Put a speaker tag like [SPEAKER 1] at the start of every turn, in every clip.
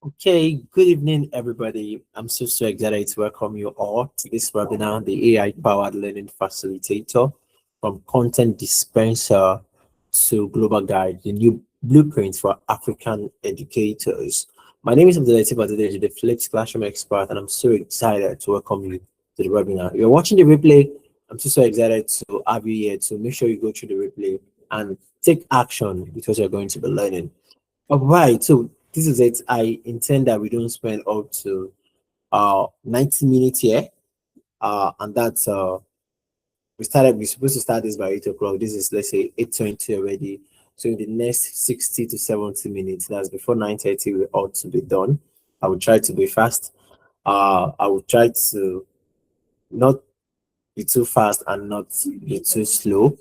[SPEAKER 1] Okay, good evening, everybody. I'm so excited to welcome you all to this webinar, the AI-powered learning facilitator from content dispenser to global guide, the new blueprint for African educators. My name is Apl Facilitattor, the Flips Classroom expert, and I'm so excited to welcome you to the webinar. You're watching the replay. I'm so excited to have you here to make sure you go through the replay and take action because you're going to be learning. All right, so this is it. I intend that we don't spend up to 90 minutes here. And that's we're supposed to start this by 8 o'clock. This is, let's say, 8:20 already. So in the next 60 to 70 minutes, that's before 9:30, we ought to be done. I will try to be fast. I will try to not be too fast and not be too slow.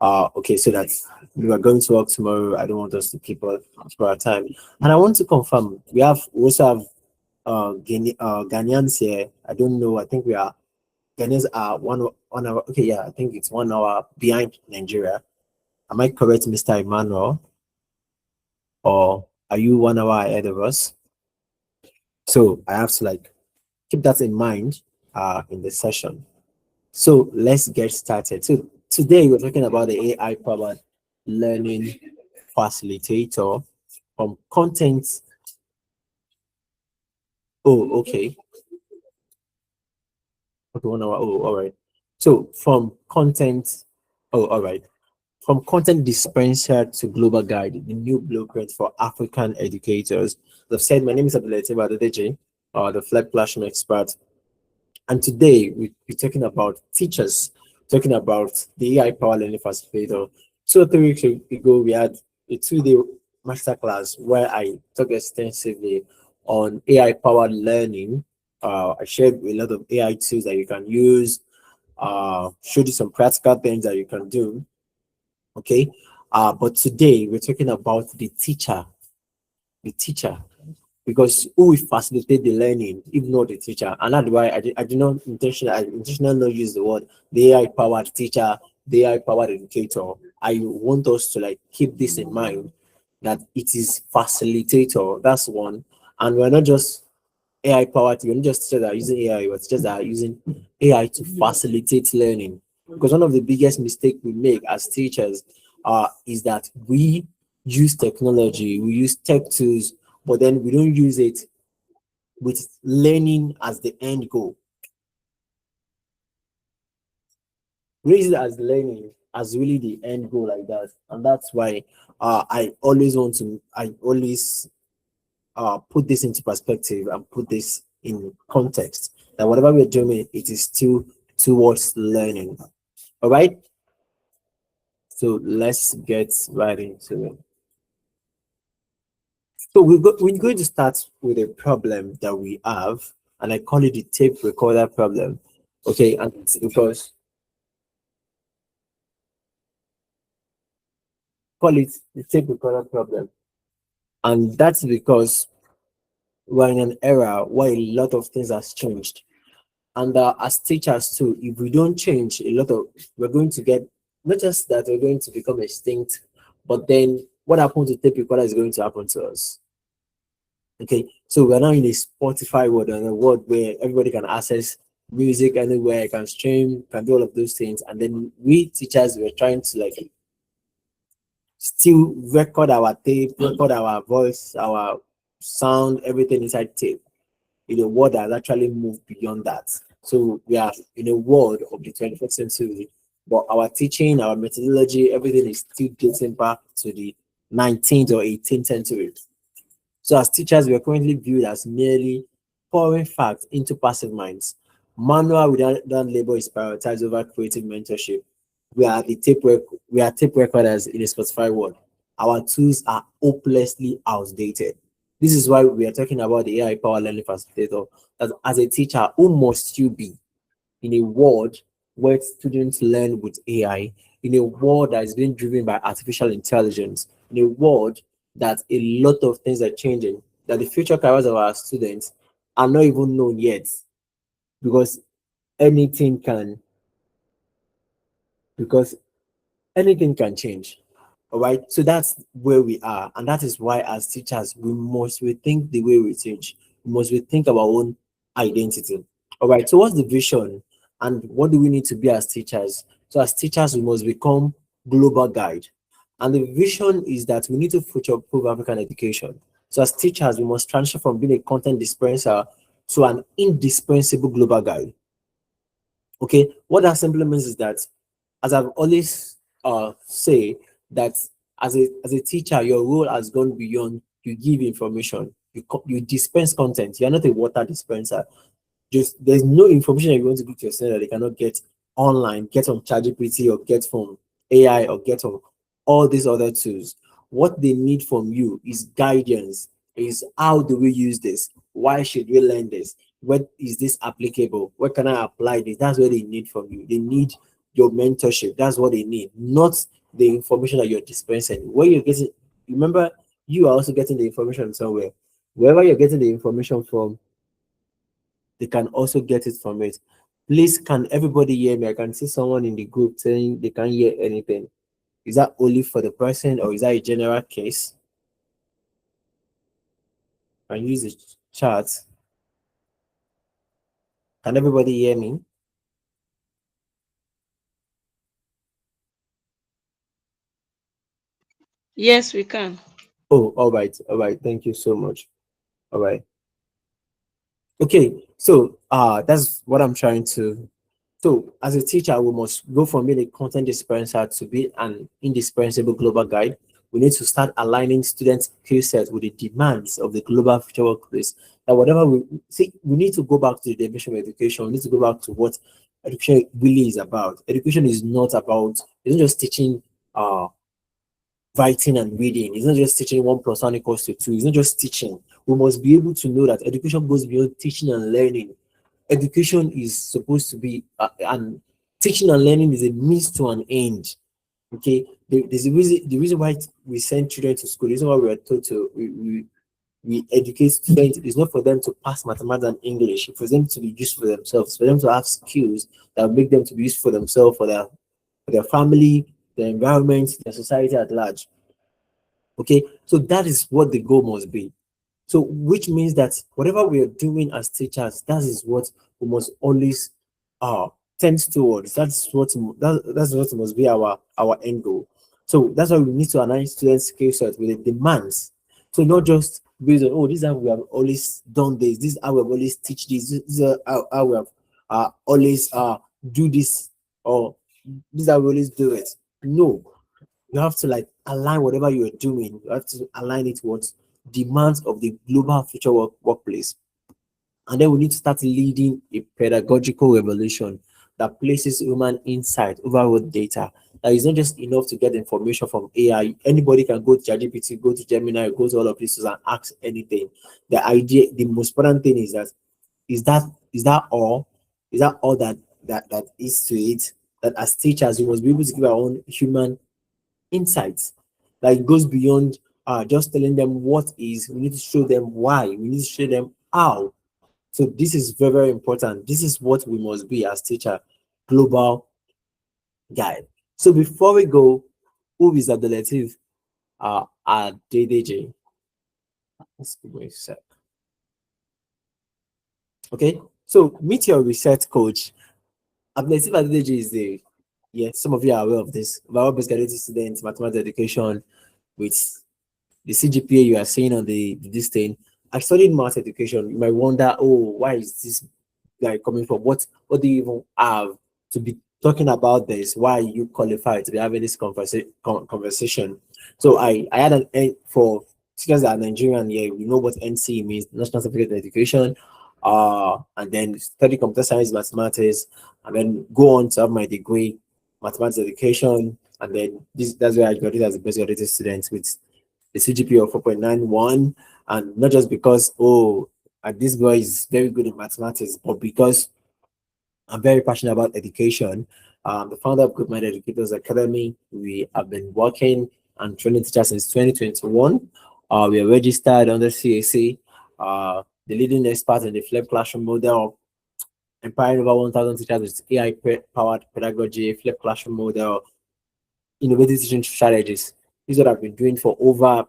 [SPEAKER 1] Okay, so that we are going to work tomorrow. I don't want us to keep our time. And I want to confirm we also have Ghanaians here. I don't know. I think we are Ghanaians are 1 hour. Okay, yeah, I think it's 1 hour behind Nigeria. Am I correct, Mr. Emmanuel? Or are you 1 hour ahead of us? So I have to like keep that in mind in the session. So let's get started. So today we're talking about the AI powered learning facilitator from content. Oh, okay. Okay, 1 hour. Oh, all right. So from content. Oh, all right. From content dispenser to global guide, the new blueprint for African educators. As I've said, my name is Apl Facilitattor Webinar, the Flex Classroom expert. And today we're talking about teachers, talking about the AI power learning facilitator. 2 or 3 weeks ago, we had a 2-day masterclass where I talked extensively on AI powered learning. I shared a lot of AI tools that you can use, showed you some practical things that you can do. Okay. But today we're talking about the teacher, because who will facilitate the learning if not the teacher? And that's why I did not intentionally not use the word the AI powered teacher, the AI powered educator. I want us to like keep this in mind that it is facilitator. That's one. And we're not just AI powered, we're not just teachers that are using AI, but teachers that are using AI to facilitate learning. Because one of the biggest mistakes we make as teachers is that we use technology, we use tech tools, but then we don't use it with learning as the end goal. We use it as learning as really the end goal like that. And that's why I always put this into perspective and put this in context that whatever we're doing, it is still towards learning. All right. So let's get right into it. So we're going to start with a problem that we have, and I call it the tape recorder problem. Okay, and it's because call it the tape recorder problem, and that's because we're in an era where a lot of things has changed, and as teachers too, if we don't change, we're going to get, not just that we're going to become extinct, but then what happened to tape recorder is going to happen to us. Okay, so we're now in a Spotify world, and a world where everybody can access music anywhere, can stream, can do all of those things. And then we teachers were trying to like still record our tape, record our voice, our sound, everything inside tape. In a world that has actually moved beyond that. So we are in a world of the 21st century, but our teaching, our methodology, everything is still dating back to the 19th or 18th century. So as teachers, we are currently viewed as merely pouring facts into passive minds. Manual without labor is prioritized over creative mentorship. We are tape recorders in a Spotify world. Our tools are hopelessly outdated. This is why we are talking about the AI power learning facilitator. That as a teacher, who must you be in a world where students learn with AI, in a world that is being driven by artificial intelligence, in a world that a lot of things are changing, that the future careers of our students are not even known yet, because anything can because anything can change. All right, so that's where we are, and that is why as teachers we must rethink the way we teach. We must rethink our own identity. All right, so what's the vision and what do we need to be as teachers? So as teachers we must become global guide, and the vision is that we need to future proof African education. So as teachers we must transition from being a content dispenser to an indispensable global guide. Okay, what that simply means is that, as I've always say, that as a teacher, your role has gone beyond you give information, you dispense content. You're not a water dispenser. Just there's no information that you want to give to your student that they cannot get online, get on ChatGPT or get from AI or get from all these other tools. What they need from you is guidance, is how do we use this? Why should we learn this? What is this applicable? What can I apply this? That's what they need from you. They need your mentorship. That's what they need, not the information that you're dispensing. Where you're getting, remember, you are also getting the information somewhere. Wherever you're getting the information from, they can also get it from it. Please, can everybody hear me? I can see someone in the group saying they can't hear anything. Is that only for the person or is that a general case? Can use the chat. Can everybody hear me?
[SPEAKER 2] Yes, we can.
[SPEAKER 1] Oh, all right, all right. Thank you so much. All right. Okay, so that's what I'm trying to. So as a teacher, we must go from being a content dispenser to be an indispensable global guide. We need to start aligning students' skill sets with the demands of the global future workplace. That whatever we see, we need to go back to the definition of education. We need to go back to what education really is about. Education is not about, it's not just teaching uh writing and reading. It's not just teaching 1 + 1 = 2. It's not just teaching. We must be able to know that education goes beyond teaching and learning. Education is supposed to be, and teaching and learning is a means to an end. Okay, there's the reason why we send children to school. The reason why we are told to we educate students is not for them to pass mathematics and English. It's for them to be used for themselves. For them to have skills that will make them to be used for themselves, for their family, their environment, their society at large. Okay, so that is what the goal must be. So, which means that whatever we are doing as teachers, that is what we must always tend towards. That's what must be our end goal. So that's why we need to align students' skill set with the demands. So not just based on, oh, this is how we have always done this is how we have always teach this is how we have always do this, or this is how we always do it. No, you have to like align whatever you're doing. You have to align it towards demands of the global future workplace. And then we need to start leading a pedagogical revolution that places human insight over raw data. That is not just enough to get information from AI. Anybody can go to ChatGPT, go to Gemini, go to all of this and ask anything. The most important thing is that is that all? Is that all that is to it? That as teachers, we must be able to give our own human insights. Like it goes beyond just telling them what is. We need to show them why. We need to show them how. So this is very, very important. This is what we must be as teacher, global guide. So before we go, who is Abdelatif at DDJ? Let's give me a sec. Okay. So meet your research coach. Abdelatif at DDJ is the, yeah, some of you are aware of this. Overall postgraduate students, mathematics education with the CGPA you are seeing on this thing. I studied math education. You might wonder, oh, why is this guy coming from? What do you even have to be talking about this? Why are you qualified to be having this conversation? So I had for teachers that are Nigerian, yeah, we know what NC means, National Certificate in Education, and then study computer science, mathematics, and then go on to have my degree, mathematics education, and then that's where I graduated as a best graduate student with a CGPA of 4.91, and not just because, oh, this boy is very good in mathematics, but because I'm very passionate about education. The founder of Group Minded Educators Academy, we have been working and training teachers since 2021. We are registered under CAC, the leading expert in the flipped classroom model, empowering over 1,000 teachers with AI powered pedagogy, flipped classroom model, innovative teaching strategies. This is what I've been doing for over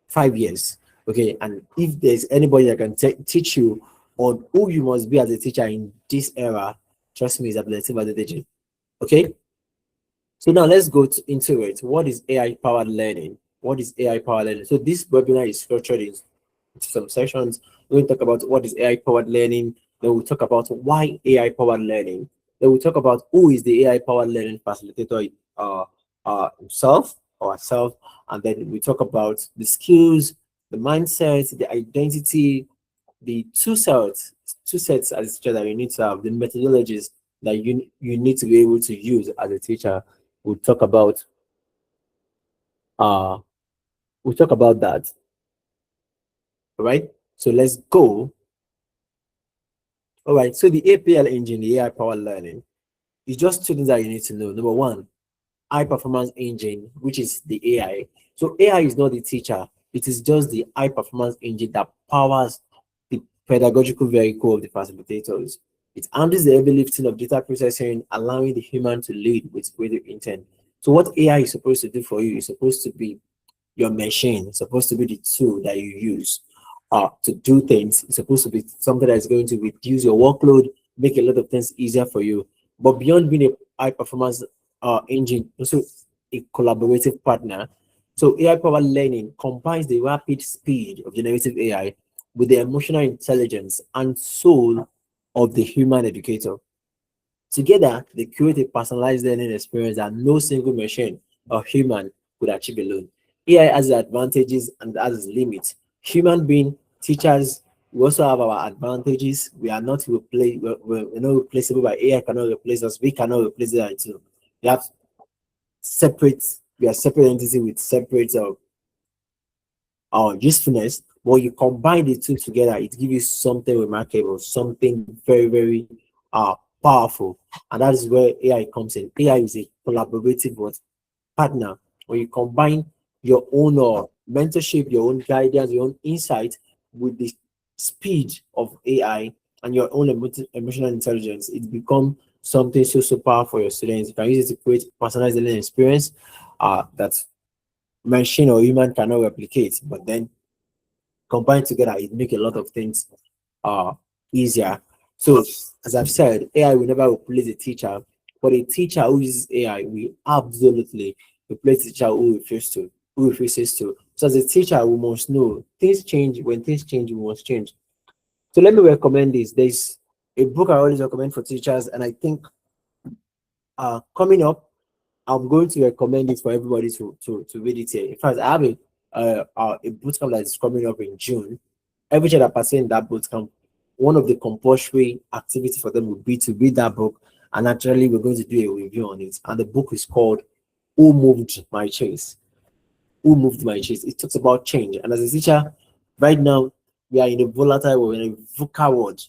[SPEAKER 1] 5 years. Okay, and if there's anybody that can teach you on who you must be as a teacher in this era, trust me, it's Apl Facilitattor. Okay, so now let's go into it. What is AI powered learning? What is AI powered learning? So this webinar is structured into some sessions. We're going to talk about what is AI powered learning. Then we'll talk about why AI powered learning. Then we'll talk about who is the AI powered learning facilitator himself or herself. And then we talk about the skills, the mindset, the identity, the two sets as a teacher that you need to have, the methodologies that you need to be able to use as a teacher. We'll talk about uh we'll talk about that. All right. So let's go. All right. So the APL engine, the AI powered learning, is just two things that you need to know. Number one, high performance engine, which is the AI. So AI is not the teacher, it is just the high performance engine that powers the pedagogical vehicle of the facilitators. It handles the heavy lifting of data processing, allowing the human to lead with creative intent. So what AI is supposed to do for you is supposed to be your machine. It's supposed to be the tool that you use to do things. It's supposed to be something that is going to reduce your workload, make a lot of things easier for you. But beyond being a high performance engine, also a collaborative partner. So AI powered learning combines the rapid speed of generative AI with the emotional intelligence and soul of the human educator. Together, they create a personalized learning experience that no single machine or human could achieve alone. AI has its advantages and has its limits. Human being teachers, we also have our advantages. We are not we're not replaceable by AI. Cannot replace us. We cannot replace AI too. We have separate. We are separate entity with separate usefulness. But you combine the two together, it gives you something remarkable, something very, very powerful. And that is where AI comes in. AI is a collaborative partner. When you combine your own mentorship, your own guidance, your own insight with the speed of AI and your own emotional intelligence, it becomes something so powerful for your students. You can use it to create personalized learning experience that machine or human cannot replicate. But then combined together, it make a lot of things uh easier. So as I've said, AI will never replace a teacher, but a teacher who uses AI will absolutely replace the teacher who refuses to. So as a teacher, we must know things change. When things change, we must change. So let me recommend this. There's a book I always recommend for teachers, and I think coming up, I'm going to recommend it for everybody to read it here. In fact, I have a bootcamp that is coming up in June. Every child that participates in that bootcamp, one of the compulsory activities for them will be to read that book. And actually, we're going to do a review on it. And the book is called "Who Moved My Chase." Who moved my chase? It talks about change. And as a teacher, right now we are in a volatile world, in a VUCA world.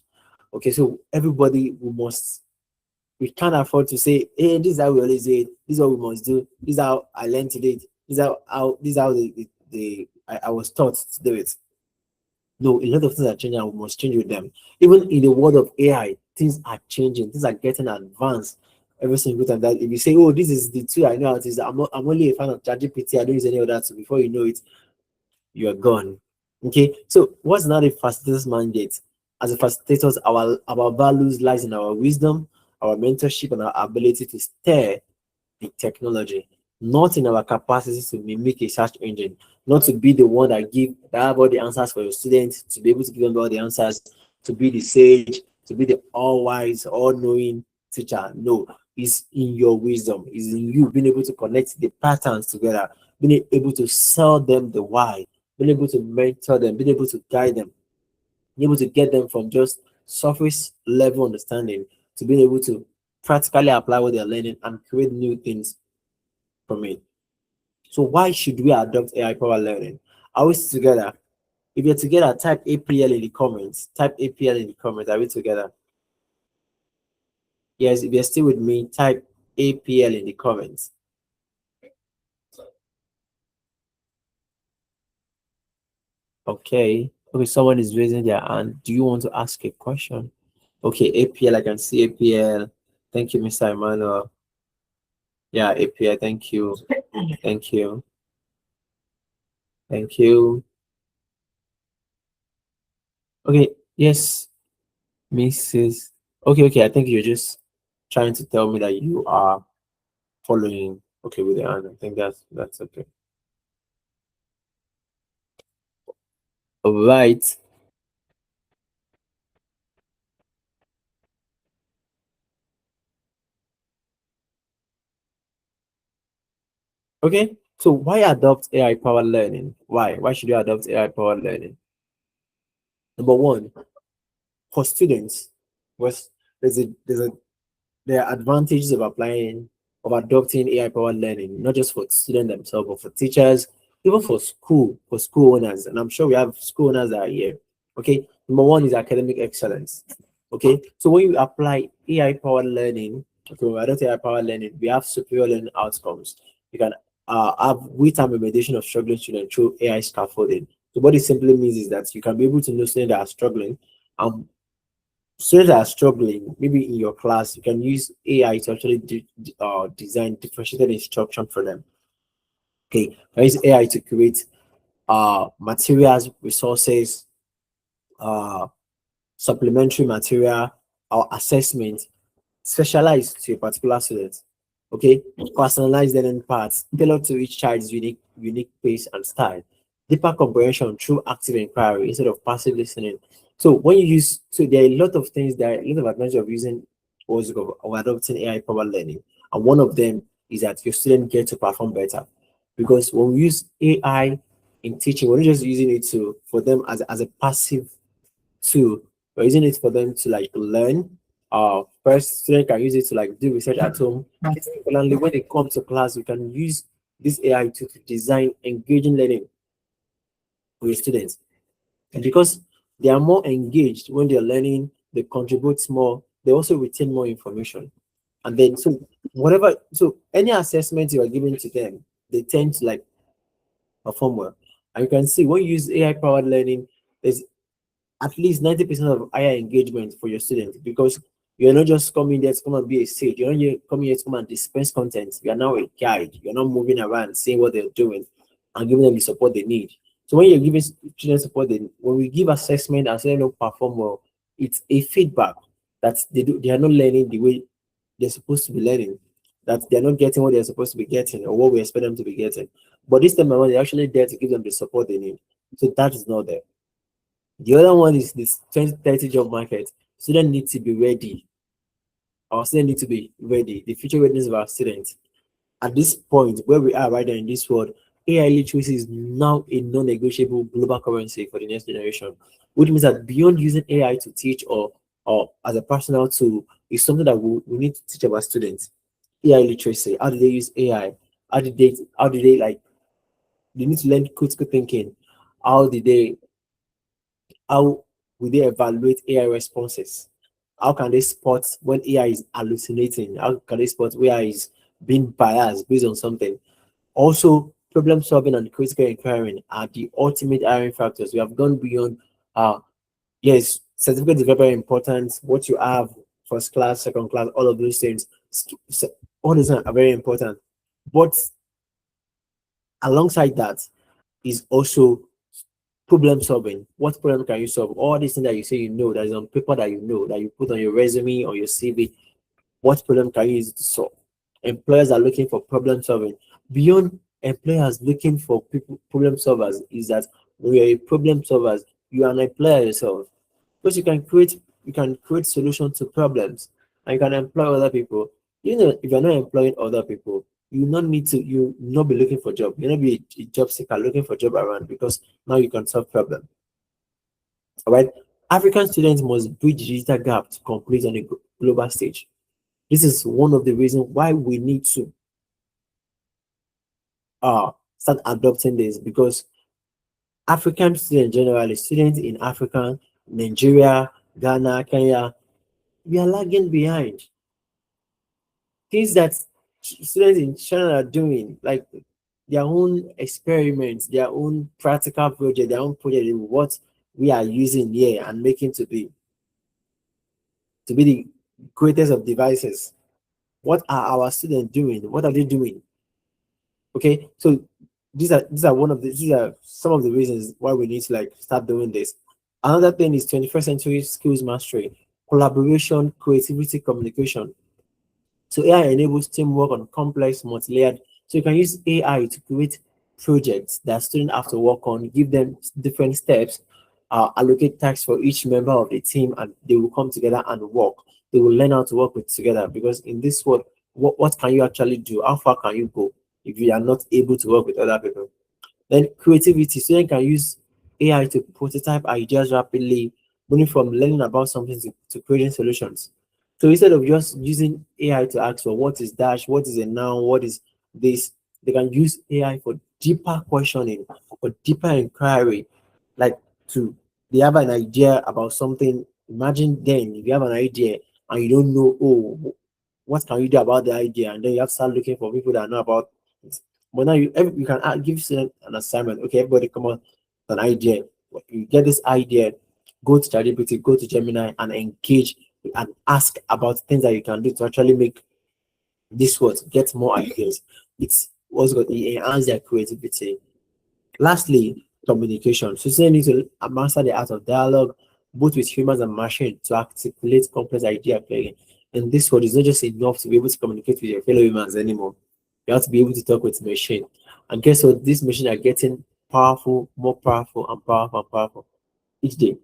[SPEAKER 1] Okay, so everybody we can't afford to say, hey, this is how we always say it. This is what we must do. This is how I learned today. This is how I was taught to do it. No, a lot of things are changing and we must change with them. Even in the world of AI, things are changing, things are getting advanced every single time. That if you say, oh, this is the tool I know how to use, I'm only a fan of ChatGPT, I don't use any other tool, before you know it, you're gone. Okay, so what's not a facilitator's mandate? As a facilitators, our values lies in our wisdom, our mentorship, and our ability to steer the technology, not in our capacity to mimic a search engine, not to be the one that have all the answers for your students, to be able to give them all the answers, to be the sage, to be the all-wise, all-knowing teacher. No, it's in your wisdom, it's in you being able to connect the patterns together, being able to sell them the why, being able to mentor them, being able to guide them, being able to get them from just surface level understanding to being able to practically apply what they're learning and create new things from it. So why should we adopt AI powered learning? Are we together? If you're together, type APL in the comments. Type APL in the comments. Are we together? Yes, if you're still with me, type APL in the comments. Okay. Okay, someone is raising their hand. Do you want to ask a question? Okay, APL, I can see APL. Thank you, Mr. Emmanuel. Yeah, APL, thank you. Thank you. Thank you. Okay, yes, Mrs. Okay, okay. I think you're just trying to tell me that you are following. Okay, with the hand. I think that's okay. All right. Okay. So why adopt AI powered learning? Why? Why should you adopt AI powered learning? Number one, for students, was there's a there are advantages of adopting AI powered learning, not just for students themselves, but for teachers, even for school owners. And I'm sure we have school owners that are here. Okay. Number one is academic excellence. Okay. So when you apply AI powered learning, okay, when we adopt AI powered learning, we have superior learning outcomes. You can have with time remediation of struggling students through AI scaffolding. So what it simply means is that you can be able to know students that are struggling and students that are struggling, maybe in your class, you can use AI to actually design differentiated instruction for them. Okay, I use AI to create materials, resources, uh supplementary material, or assessment specialized to a particular student. Okay, personalized learning paths tailored to each child's unique pace and style. Deeper comprehension through active inquiry instead of passive listening. So when you use, so there are a lot of things that a lot of advantage of using or adopting AI powered learning, and one of them is that your student get to perform better, because when we use AI in teaching, we're not just using it to for them as a passive tool. We're using it for them to like learn. First, student can use it to like do research at home. Particularly when they come to class, you can use this AI to design engaging learning for your students. And because they are more engaged when they're learning, they contribute more, they also retain more information. And then so any assessment you are giving to them, they tend to like perform well. And you can see when you use AI powered learning, there's at least 90% of higher engagement for your students, because you're not just coming there to come and be a sage. You're not coming here to come and dispense content. You are now a guide. You're not moving around seeing what they're doing and giving them the support they need. So when you're giving students support, when we give assessment and say don't perform well, it's a feedback that they are not learning the way they're supposed to be learning, that they're not getting what they're supposed to be getting or what we expect them to be getting. But this time around, they're actually there to give them the support they need. So that is not there. The other one is this 2030 job market. Students need to be ready. Our students need to be ready. The future readiness of our students. At this point where we are right now in this world, AI literacy is now a non-negotiable global currency for the next generation, which means that beyond using AI to teach or as a personal tool is something that we need to teach our students. AI literacy. How do they use AI? How did they like they need to learn critical thinking? How did they how will they evaluate AI responses? How can they spot when AI is hallucinating? How can they spot where AI is being biased based on something? Also, problem solving and critical inquiring are the ultimate hiring factors. We have gone beyond, yes, certificates are very, very important. What you have, first class, second class, all of those things, all these are very important. But alongside that is also problem solving. What problem can you solve? All these things that you say you know, that is on paper that you know, that you put on your resume or your CV, what problem can you use it to solve? Employers are looking for problem solving. Beyond employers looking for people problem solvers is that when you're a problem solver, you are an employer yourself. Because you can create solutions to problems and you can employ other people. You know, if you're not employing other people, you not be looking for job. You'll not be a job seeker looking for job around, because now you can solve problem. All right. African students must bridge the digital gap to compete on a global stage. This is one of the reasons why we need to start adopting this, because African students generally, students in Africa, Nigeria, Ghana, Kenya, we are lagging behind. Things that students in China are doing, like their own experiments, their own practical project, their own project, is what we are using here and making to be the greatest of devices. What are our students doing? What are they doing? Okay, so these are some of the reasons why we need to like start doing this. Another thing is 21st century skills mastery, collaboration, creativity, communication. So AI enables teamwork on complex, multi-layered. So you can use AI to create projects that students have to work on, give them different steps, allocate tasks for each member of the team, and they will come together and work. They will learn how to work with together because in this world, what can you actually do? How far can you go if you are not able to work with other people? Then creativity, students can use AI to prototype ideas rapidly, moving from learning about something to creating solutions. So instead of just using AI to ask for what is dash, what is a noun, what is this, they can use AI for deeper questioning, for deeper inquiry, like to they have an idea about something. Imagine then if you have an idea and you don't know, oh, what can you do about the idea? And then you have to start looking for people that know about it. But now you can give students an assignment. Okay, everybody come on with an idea. You get this idea, go to ChatGPT, go to Gemini, and engage and ask about things that you can do to actually make this what get more ideas. It's what's going to enhance their creativity. Lastly, communication. So students need to master the art of dialogue, both with humans and machines, to articulate complex idea clearly. And this word is not just enough to be able to communicate with your fellow humans anymore. You have to be able to talk with machine. And guess what? These machines are getting powerful, more powerful, and powerful and powerful each day.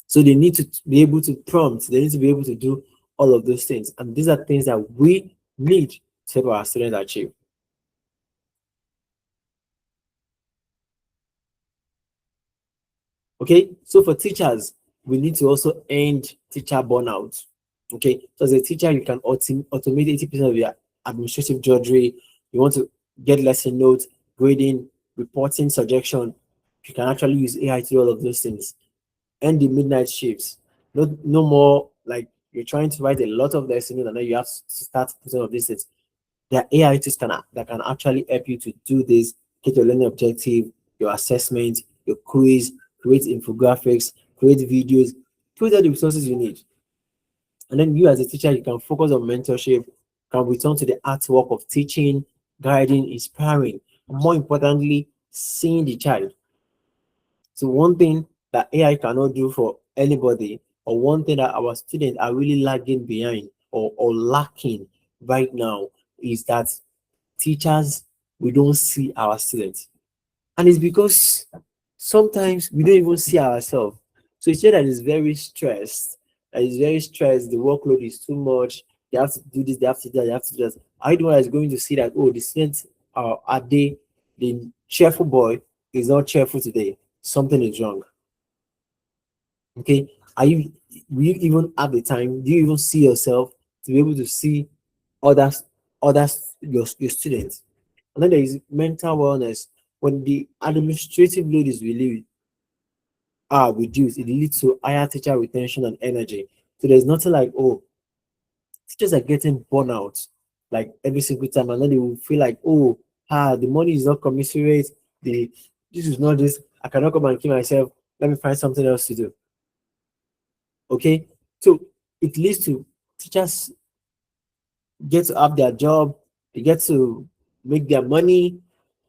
[SPEAKER 1] So they need to be able to prompt, they need to be able to do all of those things. And these are things that we need to help our students achieve. Okay, so for teachers, we need to also end teacher burnout. Okay, so as a teacher, you can automate 80% of your administrative drudgery. You want to get lesson notes, grading, reporting, suggestion. You can actually use AI to do all of those things. End the midnight shifts. No more like you're trying to write a lot of lesson notes and then you have to start putting all of these things. There are AI tools that can actually help you to do this, get your learning objective, your assessment, your quiz, create infographics, create videos, create all the resources you need. And then you as a teacher, you can focus on mentorship, can return to the artwork of teaching, guiding, inspiring, and more importantly, seeing the child. So one thing that AI cannot do for anybody, or one thing that our students are really lagging behind or lacking right now is that teachers, we don't see our students. And it's because sometimes we don't even see ourselves. So it's that is very stressed, that is very stressed, the workload is too much, they have to do this, they have to do that, they have to do that. I don't know is going to see that, oh, the students are they the cheerful boy is not cheerful today. Something is wrong. Okay. Are you will you even have the time? Do you even see yourself to be able to see others, your students? And then there is mental wellness. When the administrative load is relieved, reduced, it leads to higher teacher retention and energy. So there's nothing like, oh, teachers are getting burnout like every single time, and then they will feel like, oh, the money is not commensurate. The this is not this. I cannot come and keep myself. Let me find something else to do. Okay, so it leads to teachers get to have their job, they get to make their money.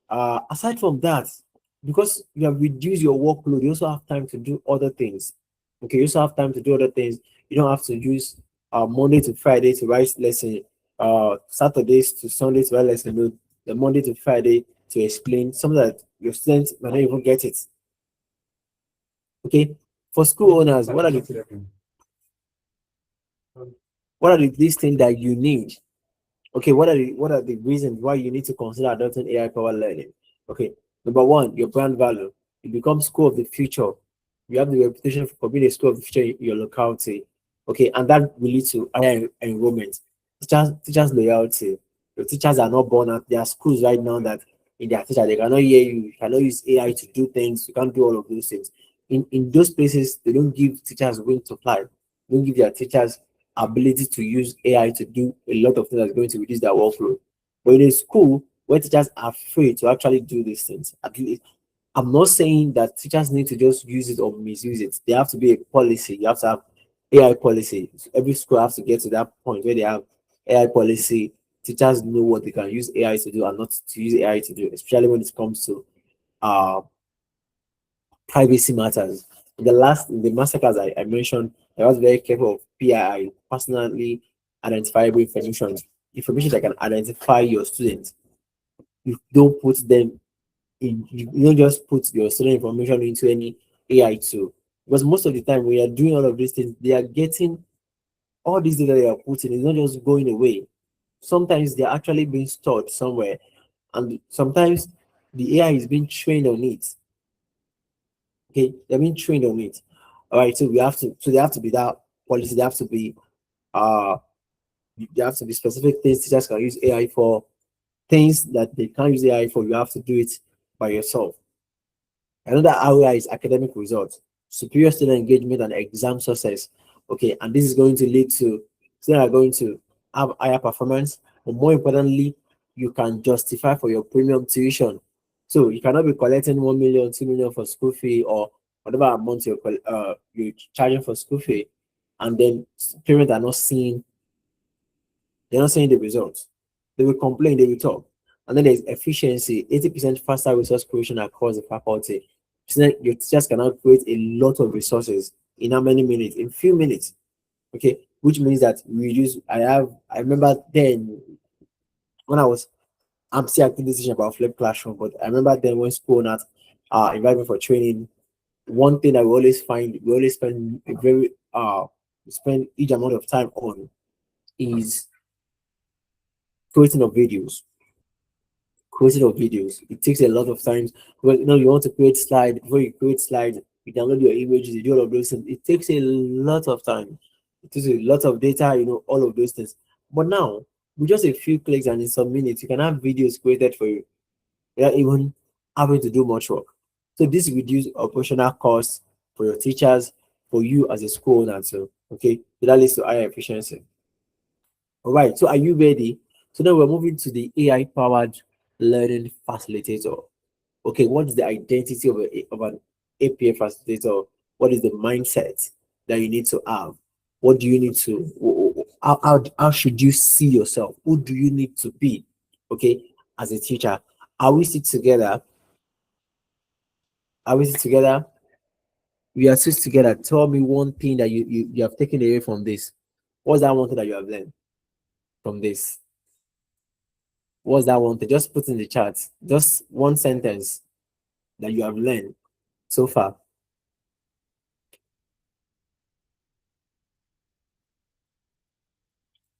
[SPEAKER 1] Aside from that, because you have reduced your workload, you also have time to do other things. Okay, you also have time to do other things. You don't have to use Monday to Friday to write lesson, Saturdays to Sunday to write lesson, the Monday to Friday to explain something that your students might not even get it. Okay, for school owners, these things that you need? Okay, what are the reasons why you need to consider adopting AI powered learning? Okay, number one, your brand value. You become school of the future. You have the reputation for being a school of the future in your locality. Okay, and that will lead to higher enrollment. Teachers loyalty. Your teachers are not born at their schools right now that in their teacher they cannot hear you. You cannot use AI to do things. You can't do all of those things. In those places, they don't give teachers wings to fly. They don't give their teachers ability to use AI to do a lot of things that's going to reduce their workload. But in a school where teachers are afraid to actually do these things, at least I'm not saying that teachers need to just use it or misuse it. There have to be a policy. You have to have AI policy. Every school has to get to that point where they have AI policy. teachers know what they can use AI to do and not to use AI to do, especially when it comes to uh privacy matters. In the masterclass I mentioned, I was very careful of PII, personally identifiable information that can identify your students. You don't put them you don't just put your student information into any AI tool. Because most of the time when you're doing all of these things, they are getting all these data they are putting is not just going away. Sometimes they're actually being stored somewhere, and sometimes the AI is being trained on it. Okay, they're being trained on it. All right, so they have to be that policy, uh there have to be specific things teachers can use AI for, things that they can't use AI for, you have to do it by yourself. Another area is academic results, superior student engagement, and exam success. Okay, and this is going to lead to students are going to have higher performance, but more importantly, you can justify for your premium tuition. So you cannot be collecting 1 million, 2 million for school fee or whatever amount you're charging for school fee, and then parents are not seeing they're not seeing the results. They will complain, they will talk. And then there's efficiency, 80% faster resource creation across the faculty. So then your teachers cannot create a lot of resources in how many minutes? In few minutes. Okay. Which means that I remember then when I'm still acting decision about flip classroom, but I remember then when school not invited me for training, one thing that we always spend a very spend each amount of time on is creating of videos. It takes a lot of times. Well, you want to create slide. Before you create slides, you download your images, you do all of those things. It takes a lot of time. It takes a lot of data, all of those things. But now, with just a few clicks and in some minutes, you can have videos created for you without even having to do much work. So this reduces operational costs for your teachers, for you as a school owner too. Okay, so that leads to higher efficiency. All right, so are you ready? So now we're moving to the AI powered learning facilitator. Okay, what is the identity of an APA facilitator? What is the mindset that you need to have? What do you need to, how should you see yourself? Who do you need to be? Okay, as a teacher, are we sit together? Are we sit together? We are sit together. Tell me one thing that you have taken away from this. What's that one thing that you have learned from this? What's that one thing? Just put in the chat. Just one sentence that you have learned so far.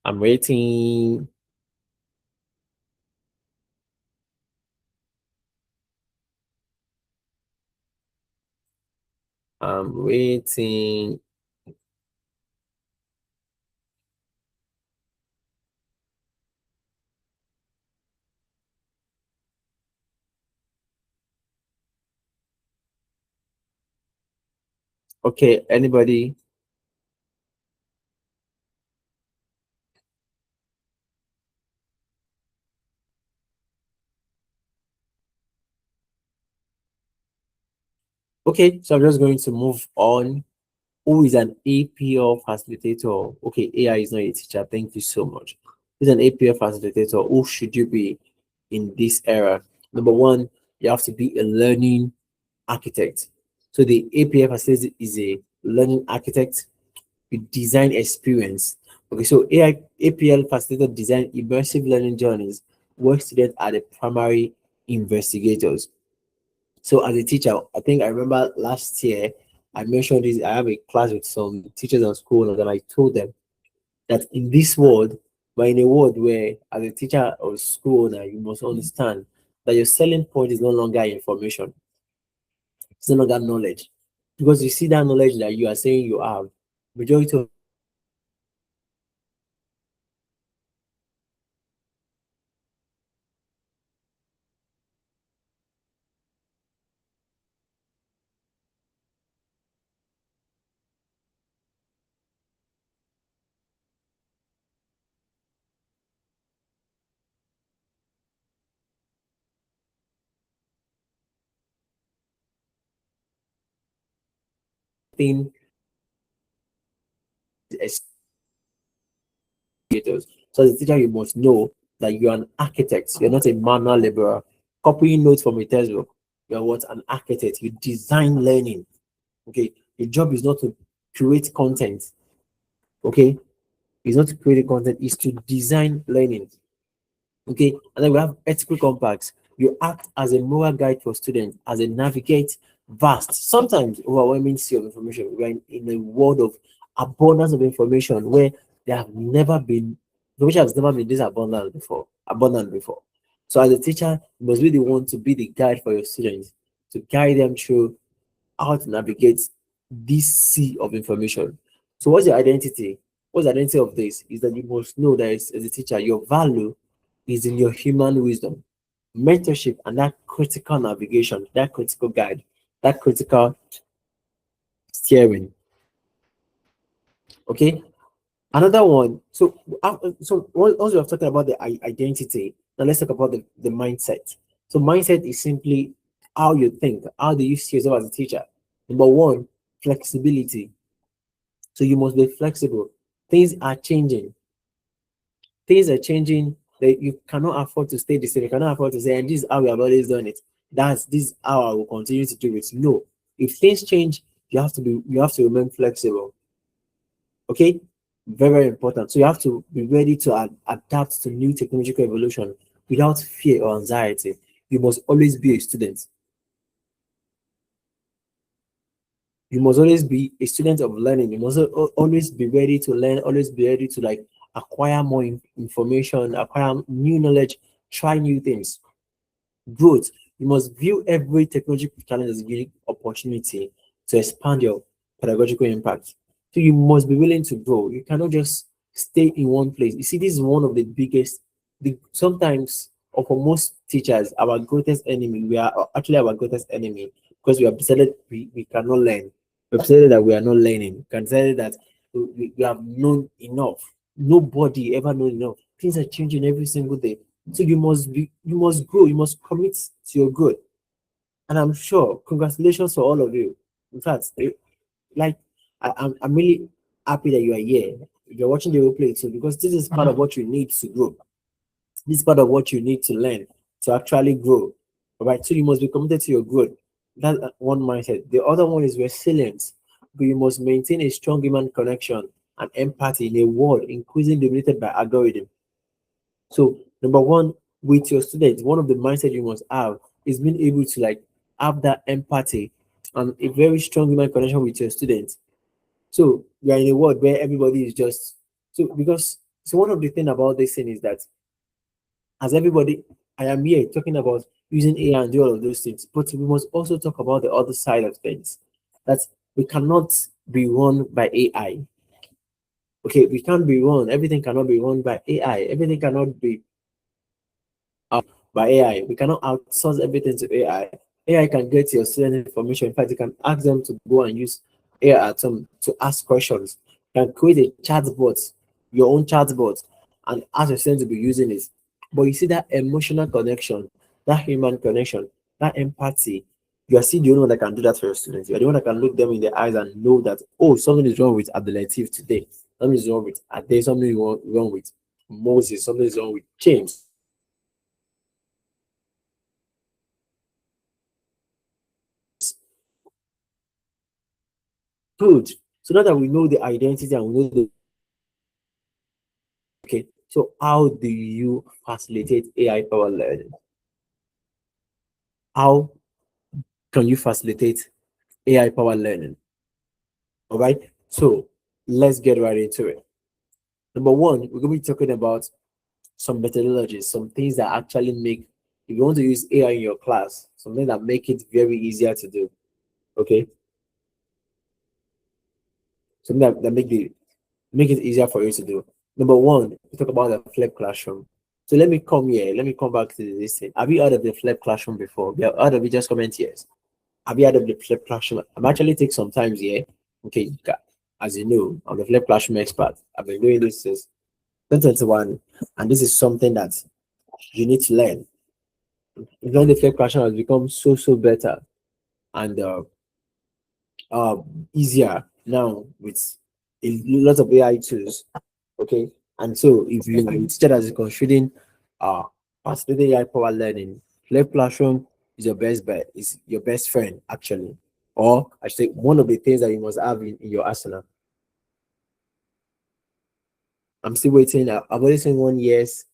[SPEAKER 1] I'm waiting. I'm waiting. Okay, anybody? Okay, so I'm just going to move on. Who is an APL facilitator? Okay, AI is not a teacher. Thank you so much. Who's an APL facilitator? Who should you be in this era? Number one, you have to be a learning architect. So the APL facilitator is a learning architect with design experience. Okay, so APL facilitator design immersive learning journeys where students are the primary investigators. So as a teacher, I think I remember last year I mentioned this. I have a class with some teachers on school, and then I told them that in this world, but in a world where as a teacher or school owner, you must understand that your selling point is no longer information, it's no longer knowledge. Because you see that knowledge that you are saying you have, majority of thing is educators. So as a teacher, you must know that you're an architect, you're not a manual laborer. Copying notes from a textbook, you're what? An architect. You design learning. Okay. Your job is not to create content. Okay. It's not to create content, it's to design learning. Okay, and then we have ethical compacts. You act as a moral guide for students as they navigate vast, sometimes overwhelming sea of information. We're in a world of abundance of information where there have never been information has never been this abundant before. So as a teacher, you must be the one to be the guide for your students, to guide them through how to navigate this sea of information. So what's your identity? What's the identity of this? Is that you must know that as a teacher, your value is in your human wisdom, mentorship, and that critical navigation, that critical guide, that critical steering. Okay. Another one. So once we have talked about the identity, now let's talk about the mindset. So mindset is simply how you think. How do you see yourself as a teacher? Number one, flexibility. So you must be flexible. Things are changing. Things are changing. That you cannot afford to stay the same. You cannot afford to say, and this is how we have always done it. This is how I will continue to do it. No. If things change, you have to remain flexible. Okay? Very, very important. So you have to be ready to adapt to new technological evolution without fear or anxiety. You must always be a student. You must always be a student of learning. You must always be ready to learn, always be ready to like acquire more information, acquire new knowledge, try new things. Growth. You must view every technological challenge as a unique opportunity to expand your pedagogical impact. So you must be willing to grow. You cannot just stay in one place. You see, this is one of the biggest, sometimes, or for most teachers, our greatest enemy, we are actually our greatest enemy because we have decided we cannot learn. We have decided that we are not learning. We have decided that we have known enough. Nobody ever known enough. Things are changing every single day. So you must grow, you must commit to your good. And I'm sure, congratulations to all of you. In fact, like I'm really happy that you are here. You're watching the replay too, because this is part of what you need to grow. This is part of what you need to learn to actually grow. All right. So you must be committed to your growth. That's one mindset. The other one is resilience. But you must maintain a strong human connection and empathy in a world increasingly dominated by algorithm. So number one, with your students, one of the mindset you must have is being able to like have that empathy and a very strong human connection with your students. So we are in a world where everybody is just so one of the thing about this thing is that as everybody, I am here talking about using AI and do all of those things, but we must also talk about the other side of things. That we cannot be run by AI. Okay, we can't be run. Everything cannot be run by AI. Everything cannot be by AI. We cannot outsource everything to AI. AI can get your student information. In fact, you can ask them to go and use AI at some to ask questions. You can create a chatbot, your own chatbot, and ask your student to be using it. But you see that emotional connection, that human connection, that empathy, you are still the only one that can do that for your students. You are the one that can look them in the eyes and know that, oh, something is wrong with Abdelatif today. Something is wrong with Ade, something is wrong with Moses, something is wrong with James. Good. So now that we know the identity and we know the okay, so how do you facilitate AI powered learning? How can you facilitate AI powered learning? All right. So let's get right into it. Number one, we're going to be talking about some methodologies, some things that actually make if you want to use AI in your class, something that make it very easier to do. Okay. Something that make it easier for you to do. Number one, we talk about the flipped classroom. So let me come here. Let me come back to this thing. Have you heard of the flipped classroom before? Have you heard of it? Just comment yes. Have you heard of the flipped classroom? I'm actually take some time here. Okay, as you know, I'm the flipped classroom expert. I've been doing this since 2021, and this is something that you need to learn. Even the flipped classroom has become so better and uh, easier now with a lot of AI tools. Okay, and so if you are a teacher that is considering uh participating AI power learning, Flip Classroom is your best bet, is your best friend actually. Or I should say one of the things that you must have in your arsenal. I'm still waiting. I've already seen one yes.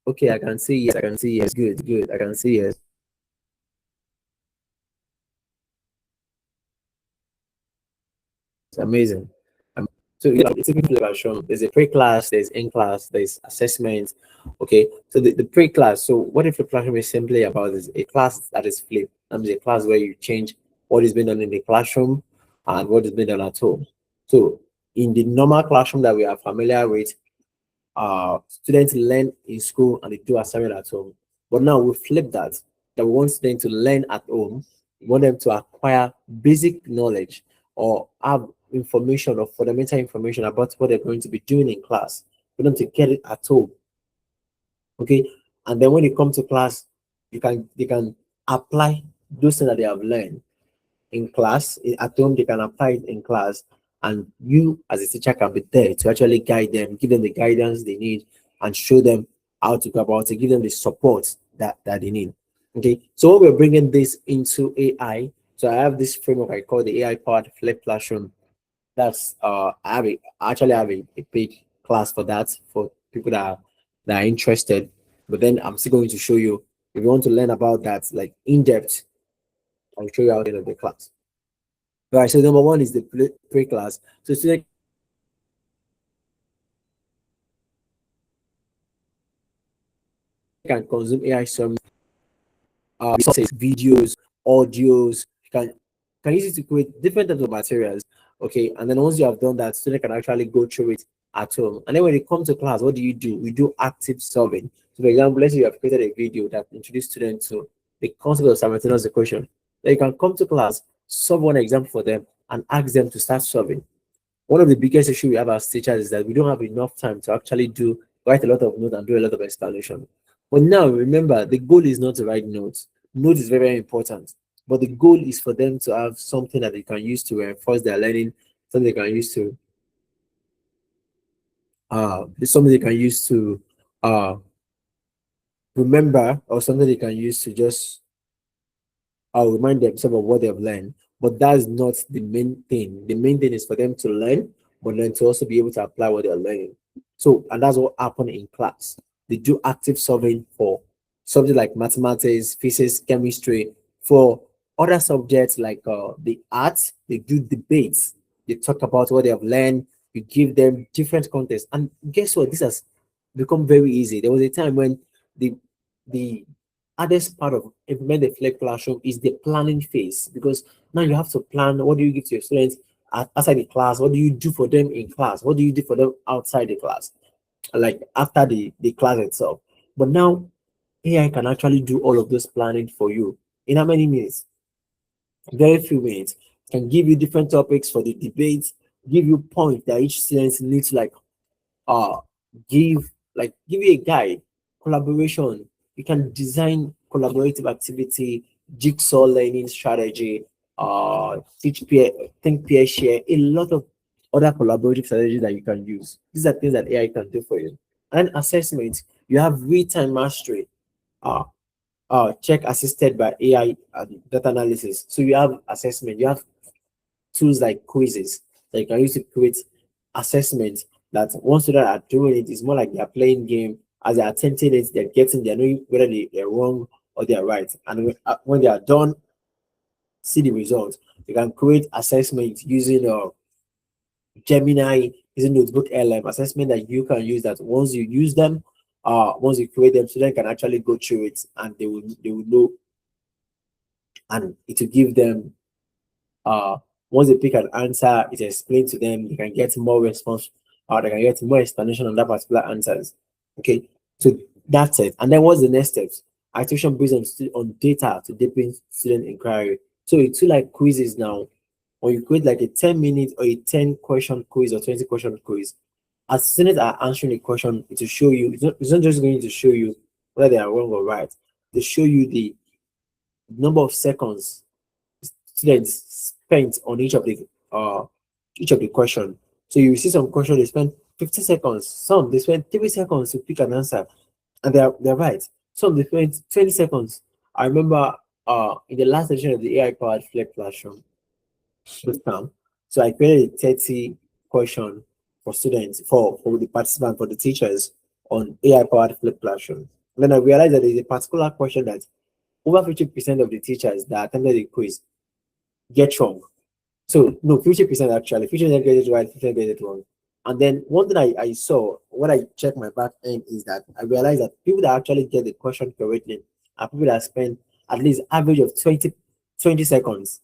[SPEAKER 1] Okay, I can see yes. I can see yes. Good, good. I can see yes. It's amazing. So it's a good version. There's a pre-class, there's in-class, there's assessment. Okay, so the pre-class. So what if the classroom is simply about is a class that is flipped? That means a class where you change what is being done in the classroom and what is being done at home. So in the normal classroom that we are familiar with, students learn in school and they do assignment at home. But now we flip that, that we want students to learn at home. We want them to acquire basic knowledge or have information or fundamental information about what they're going to be doing in class for them to get it at home. Okay. And then when they come to class, they can apply those things that they have learned in class. At home they can apply it in class, and you as a teacher can be there to actually guide them, give them the guidance they need, and show them how to go about it, give them the support that they need. Okay, so when we're bringing this into AI, so I have this framework I call the AI powered flip classroom. That's I actually have a paid class for that for people that are interested. But then I'm still going to show you, if you want to learn about that like in depth, I'll show you how to end of the class. All right, so number one is the pre-class. So student can consume AI some resources, videos, audios. You can use it to create different types of materials. Okay, and then once you have done that, student can actually go through it at home. And then when it comes to class, what do? We do active solving. So for example, let's say you have created a video that introduces students to the concept of simultaneous equation. Then you can come to class, solve one example for them, and ask them to start solving. One of the biggest issues we have as teachers is that we don't have enough time to actually write a lot of notes and do a lot of explanation. But now remember, the goal is not to write notes. Notes is very, very important. But the goal is for them to have something that they can use to reinforce their learning, something they can use to something they can use to remember, or something they can use to just remind themselves of what they've learned. But that's not the main thing. The main thing is for them to learn, but then to also be able to apply what they're learning. So, and that's what happened in class. They do active solving for subjects like mathematics, physics, chemistry. For other subjects like the arts, they do debates. They talk about what they have learned. You give them different contexts. And guess what? This has become very easy. There was a time when the hardest part of implement the flex classroom is the planning phase, because now you have to plan, what do you give to your students outside the class, what do you do for them in class, what do you do for them outside the class, like after the class itself. But now AI can actually do all of this planning for you in how many minutes? Very few minutes. Can give you different topics for the debate, give you points that each student needs, like uh give give you a guide. Collaboration, you can design collaborative activity, jigsaw learning strategy, teach peer, think peer share, a lot of other collaborative strategies that you can use. These are things that AI can do for you. And assessment, you have real-time mastery, uh check assisted by AI and data analysis. So you have assessment, you have tools like quizzes that you can use to create assessments, that once students are doing it, it's more like they're playing game. As they're attempting it, they're knowing whether they're wrong or they're right. And when they are done, see the results. You can create assessment using Gemini, using Notebook LM, assessment that you can use, that once you use them, once you create them, students can actually go through it and they will know, and it will give them uh once they pick an answer, it explains to them, they can get more response, or they can get more explanation on that particular answers. Okay, so that's it. And then what's the next steps? Iteration based on data to deepen student inquiry. So it's like quizzes now, or you create like a 10 minute or a 10 question quiz or 20 question quiz. As soon as are answering a question, it will show you. It's not just going to show you whether they are wrong or right. They show you the number of seconds students spent on each of the question. So you see some question they spend 50 seconds, some they spend 3 seconds to pick an answer, and they're right. Some they spend 20 seconds. I remember in the last edition of the AI powered Flex Classroom this time. So I created a 30 question for students, for the participants, for the teachers on AI powered Flip Classroom. Then I realized that there's a particular question that over 50% of the teachers that attended the quiz get wrong. So no, 50% actually, 50% get it right, 50% get it wrong. And then one thing I saw when I checked my back end is that I realized that people that actually get the question correctly are people that spend at least average of 20 seconds.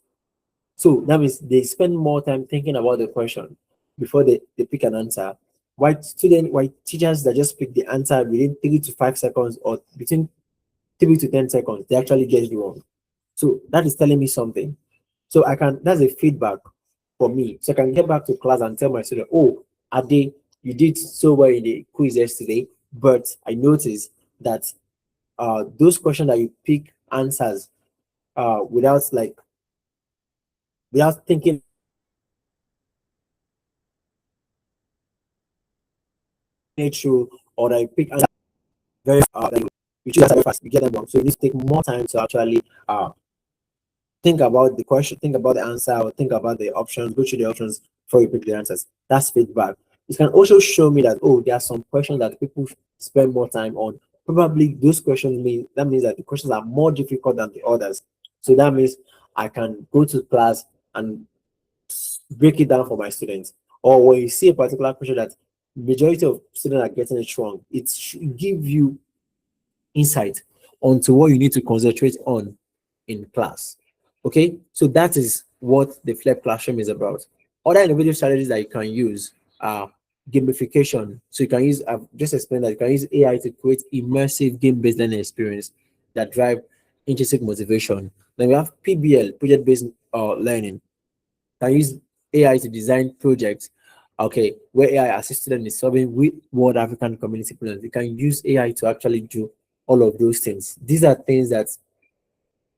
[SPEAKER 1] So that means they spend more time thinking about the question before they pick an answer. Why teachers that just pick the answer within 3 to 5 seconds or between 3 to 10 seconds, they actually get it wrong. So that is telling me something. So that's a feedback for me. So I can get back to class and tell my student, oh, Ade, you did so well in the quiz yesterday, but I noticed that those questions that you pick answers without thinking it through, or that you pick answers very you choose answer very fast, you get them wrong. So you need to take more time to actually think about the question, think about the answer, or think about the options, go through the options before you pick the answers. That's feedback. It can also show me that, oh, there are some questions that people spend more time on. Probably those questions means that the questions are more difficult than the others. So that means I can go to class and break it down for my students. Or when you see a particular question that majority of students are getting it wrong, it should give you insight onto what you need to concentrate on in class. Okay, so that is what the Flip Classroom is about. Other innovative strategies that you can use are gamification. So you can use, I've just explained that you can use AI to create immersive game-based learning experience that drive intrinsic motivation. Then we have PBL, project-based learning. Can use AI to design projects, okay, where AI assists them in solving with World African community problems. You can use AI to actually do all of those things. These are things that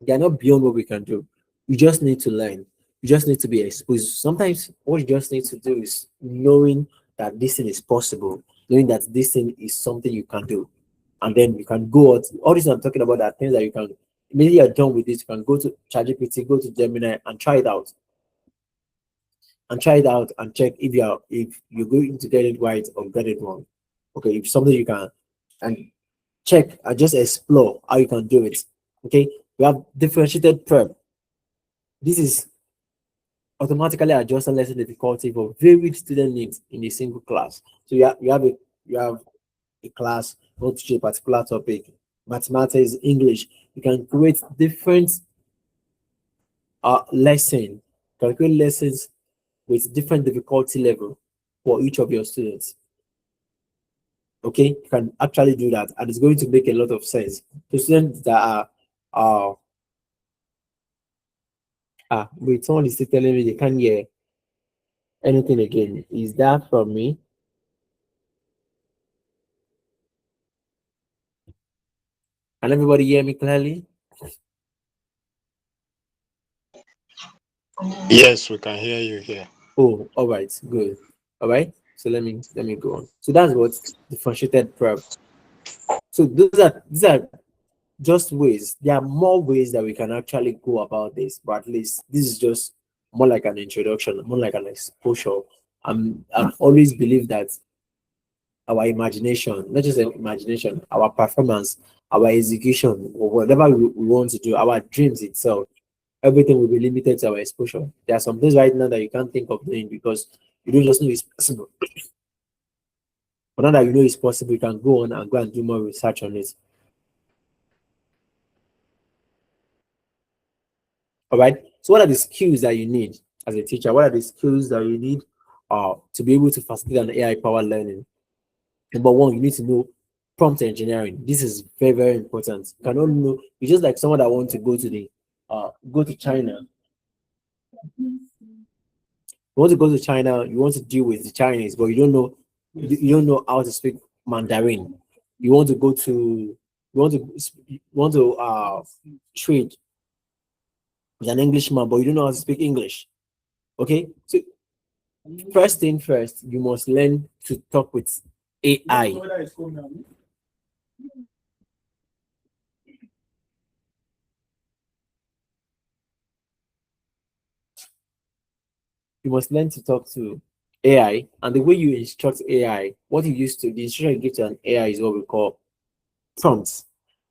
[SPEAKER 1] they are not beyond what we can do. You just need to learn. You just need to be exposed. Sometimes what you just need to do is knowing that this thing is possible, knowing that this thing is something you can do. And then you can go out. All this I'm talking about are things that you can, immediately you're done with this, you can go to ChatGPT, go to Gemini and try it out. And try it out and check if you're going to get it right or get it wrong. Okay, if something you can, and check and just explore how you can do it. Okay, we have differentiated prep. This is automatically adjusting lesson difficulty for varied student needs in a single class. So you have a class, you want to teach a particular topic, mathematics, English. You can create different lesson, can create lessons with different difficulty level for each of your students. Okay, you can actually do that, and it's going to make a lot of sense to students that are wait, someone is still telling me they can't hear anything again. Is that from me? Can everybody hear me clearly?
[SPEAKER 2] Yes, we can hear you here.
[SPEAKER 1] Oh, all right, good. All right, so let me go on. So that's what differentiated prep. So these are just ways. There are more ways that we can actually go about this, but at least this is just more like an introduction, more like an exposure. I've always believed that our imagination, not just imagination, our performance, our execution, or whatever we want to do, our dreams itself, everything will be limited to our exposure. There are some things right now that you can't think of doing because you don't just know it's possible. But now that you know it's possible, you can go on and go and do more research on it. All right. So, what are the skills that you need as a teacher? What are the skills that you need to be able to facilitate an AI powered learning? Number one, you need to know prompt engineering. This is very, very important. You cannot know, it's just like someone that wants to go to China. You want to go to China, you want to deal with the Chinese, but you don't know you don't know how to speak Mandarin. You want to go to you want to trade with an Englishman, but you don't know how to speak English. Okay, so first thing first, you must learn to talk with AI. You must learn to talk to AI, and the way you instruct AI, what you used to the instruction you give to an AI is what we call prompts.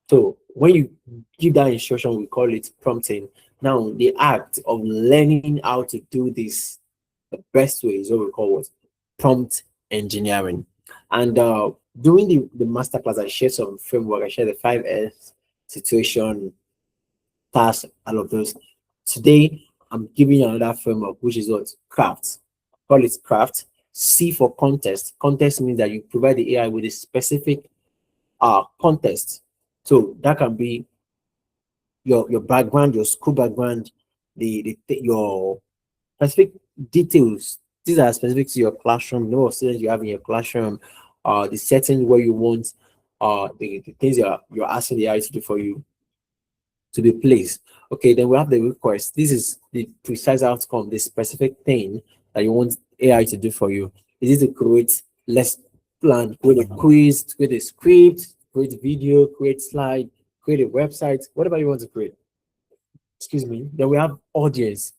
[SPEAKER 1] So when you give that instruction, we call it prompting. Now, the act of learning how to do this the best way is what we call what prompt engineering. And during the masterclass, I shared some framework. I shared the 5S situation, task, all of those. Today, I'm giving you another framework, which is what craft. Call it craft. C for context. Context means that you provide the AI with a specific context. So that can be your background, your school background, your specific details. These are specific to your classroom, no students you have in your classroom, the settings where you want the things you're asking the AI to do for you to be placed. Okay, then we have the request. This is the precise outcome, the specific thing that you want AI to do for you. Is it to create less plan, create a quiz, create a script, create a video, create slide, create a website, whatever you want to create. Excuse me. Then we have audience.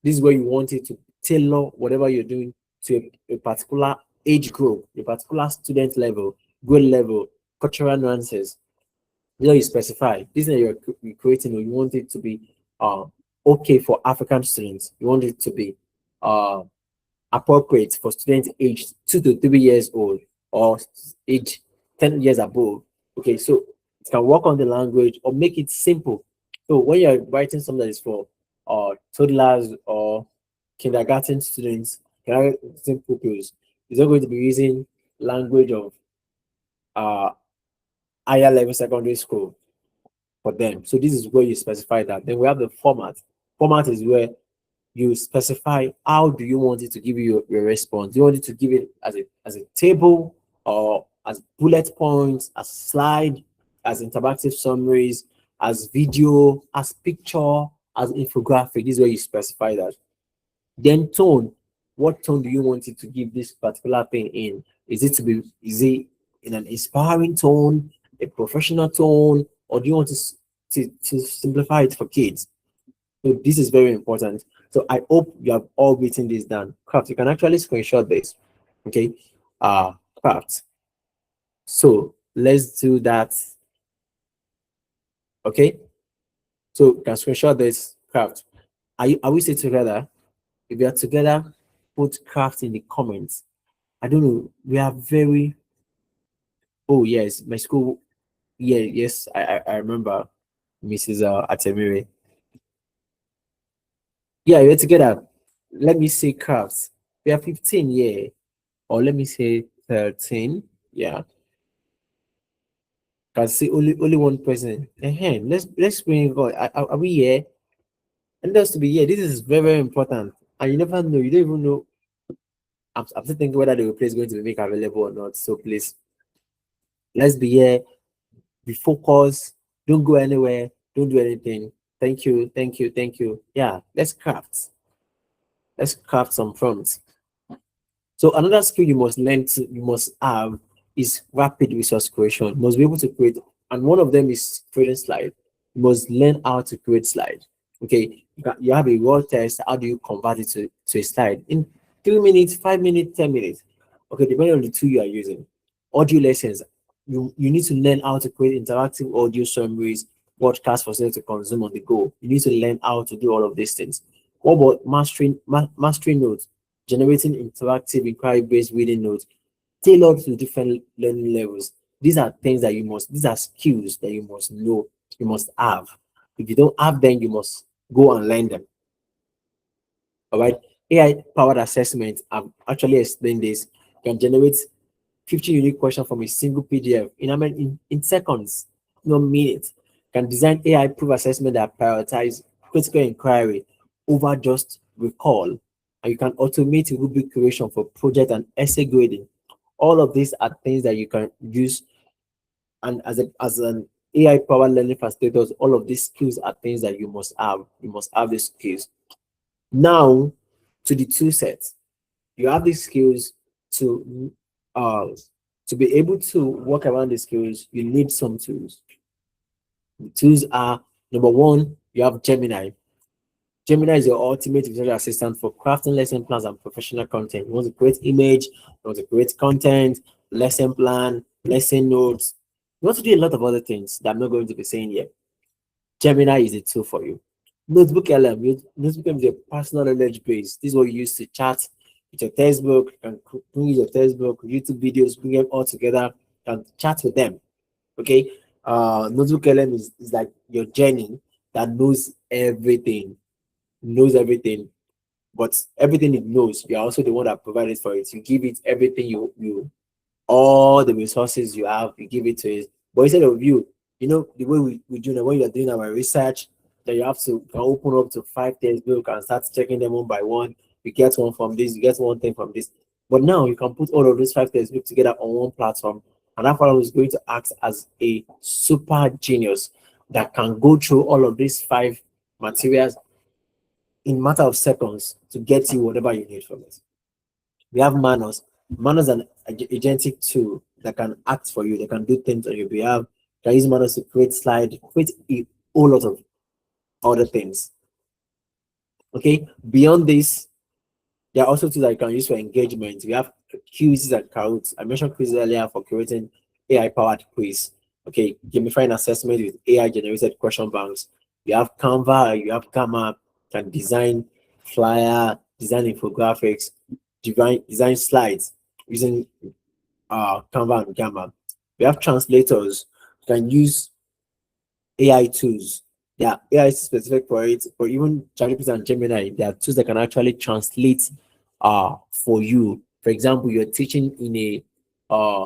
[SPEAKER 1] This is where you want it to tailor whatever you're doing to a particular age group, a particular student level, grade level, cultural nuances. You specify this that you're creating, or you want it to be okay for African students. You want it to be uh appropriate for students aged 2 to 3 years old or age 10 years above. Okay, so it can work on the language or make it simple. So when you're writing something that is for toddlers or kindergarten students, kindergarten pupils, it's not going to be using language of uh higher level secondary school for them. So this is where you specify that. Then we have the format. Format is where you specify how do you want it to give you your response. Do you want it to give it as a table or as bullet points, as slide, as interactive summaries, as video, as picture, as infographic? This is where you specify that. Then tone. What tone do you want it to give this particular thing in? Is it in an inspiring tone, a professional tone, or do you want to simplify it for kids? So this is very important. So I hope you have all written this down. Craft, you can actually screenshot this. Okay. Craft. So let's do that. Okay. So you can screenshot this craft. Are we still together? If we are together, put craft in the comments. I don't know. We are very oh yes, my school. Yeah, yes, I remember Mrs. Atemire. Yeah, we're together. Let me say crafts. We are 15, yeah. Or let me say 13. Yeah. Can see only one person. Let's bring God. Are we here? And us to be here. This is very, very important. And you never know. You don't even know. I'm still thinking whether the replay is going to be make available or not. So please, let's be here. Be focused. Don't go anywhere. Don't do anything. Thank you. Thank you. Thank you. Yeah. Let's craft. Let's craft some prompts. So another skill you must have is rapid resource creation. You must be able to create, and one of them is creating slide. You must learn how to create slide. Okay, you have a raw text. How do you convert it to a slide in 3 minutes, 5 minutes, 10 minutes? Okay, depending on the tool you are using. Audio lessons. You need to learn how to create interactive audio summaries, podcasts for students to consume on the go. You need to learn how to do all of these things. What about mastering notes? Generating interactive inquiry-based reading notes tailored to different learning levels. These are things that these are skills that you must know, you must have. If you don't have them, you must go and learn them. All right. AI powered assessment, I've actually explained this, can generate 50 unique questions from a single PDF in seconds, no minutes. Can design AI proof assessment that prioritize critical inquiry over just recall. And you can automate rubric creation for project and essay grading. All of these are things that you can use, and as an AI powered learning facilitators, all of these skills are things that you must have. You must have these skills. Now, to the two sets, you have these skills to uh to be able to work around the skills. You need some tools. The tools are: number one, you have Gemini. Gemini is your ultimate visual assistant for crafting lesson plans and professional content. You want to create image, you want to create content, lesson plan, lesson notes. You want to do a lot of other things that I'm not going to be saying here. Gemini is a tool for you. Notebook LM. Notebook LM is a personal knowledge base. This is what you use to chat with your textbook. You can bring your textbook, YouTube videos, bring them all together, and chat with them. Okay. Notebook LM is like your journey that knows everything, but everything it knows, you're also the one that provided for it. You give it everything all the resources you have, you give it to it. But instead of the way we do now, when you're doing our research, that you have to you can open up to 5 textbooks and start checking them one by one. You get one from this, you get one thing from this. But now you can put all of those 5 textbooks together on one platform, and that platform is going to act as a super genius that can go through all of these 5 materials in matter of seconds to get you whatever you need from it. We have Manos. Manos is an agentic tool that can act for you, that can do things on your behalf. You can use Manos to create slides, create a whole lot of other things. Okay, beyond this, there are also tools that you can use for engagement. We have quizzes and Kahoot. I mentioned quizzes earlier for creating AI powered quiz. Okay, gamifying assessment with AI generated question banks. You have Canva, you have Gamma, can design flyer, design infographics, design slides using Canva and Gamma. We have translators. You can use AI tools. Yeah, AI is specific for it, but even ChatGPT and Gemini, there are tools that can actually translate for you. For example, you're teaching in a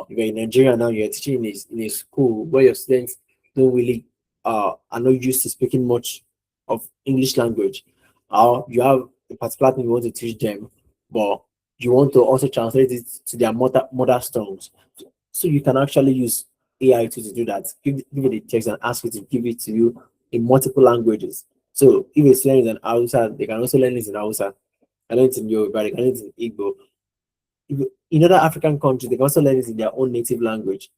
[SPEAKER 1] you're in Nigeria now, you're teaching in a school where your students don't really are not used to speaking much of English language. You have a particular thing you want to teach them, but you want to also translate it to their mother tongues. So you can actually use AI to do that. Give it the text and ask it to give it to you in multiple languages. So if a student is in Hausa, they can also learn it in Hausa. Can learn it in Yoruba, they can learn it in Igbo. In other African countries, they can also learn it in their own native language.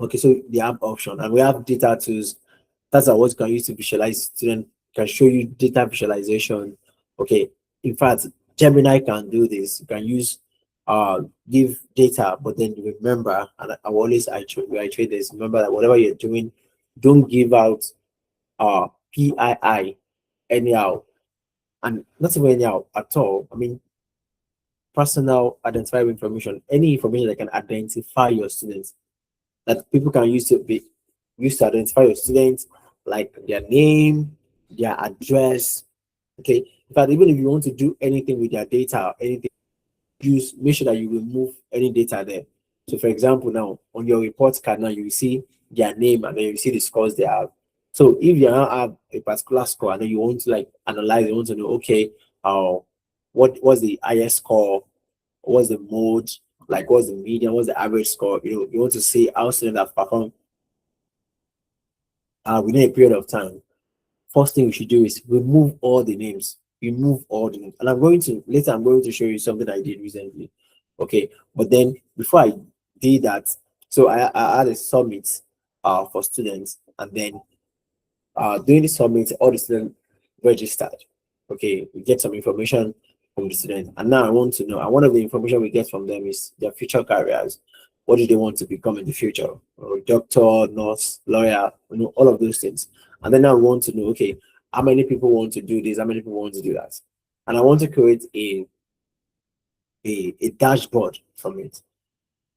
[SPEAKER 1] Okay, so they have option, and we have data tools. That's what you can use to visualize. Student can show you data visualization. Okay, in fact, Gemini can do this. You can use give data, but then remember, and I always I trade this. Remember that whatever you're doing, don't give out PII anyhow, and not even anyhow at all. I mean, personal identifiable information, any information that can identify your students, that people can use to be used to identify your students, like their name, their address. Okay, in fact, even if you want to do anything with their data, anything, make sure that you remove any data there. So, for example, now on your report card, now you see their name and then you see the scores they have. So, if you now have a particular score and then you want to like analyze, you want to know, okay, what was the highest score, what's the mode, like what's the median, what's the average score? You want to see how students have performed within a period of time. First thing we should do is remove all the names. Remove all the names. And I'm going to show you something I did recently. Okay. But then before I did that, so I had a summit for students, and then during the summit, all the students registered. Okay, we get some information from the students, and now I want to know. And one of the information we get from them is their future careers. What do they want to become in the future? Or doctor, nurse, lawyer, all of those things. And then I want to know, okay, how many people want to do this? How many people want to do that? And I want to create a dashboard from it.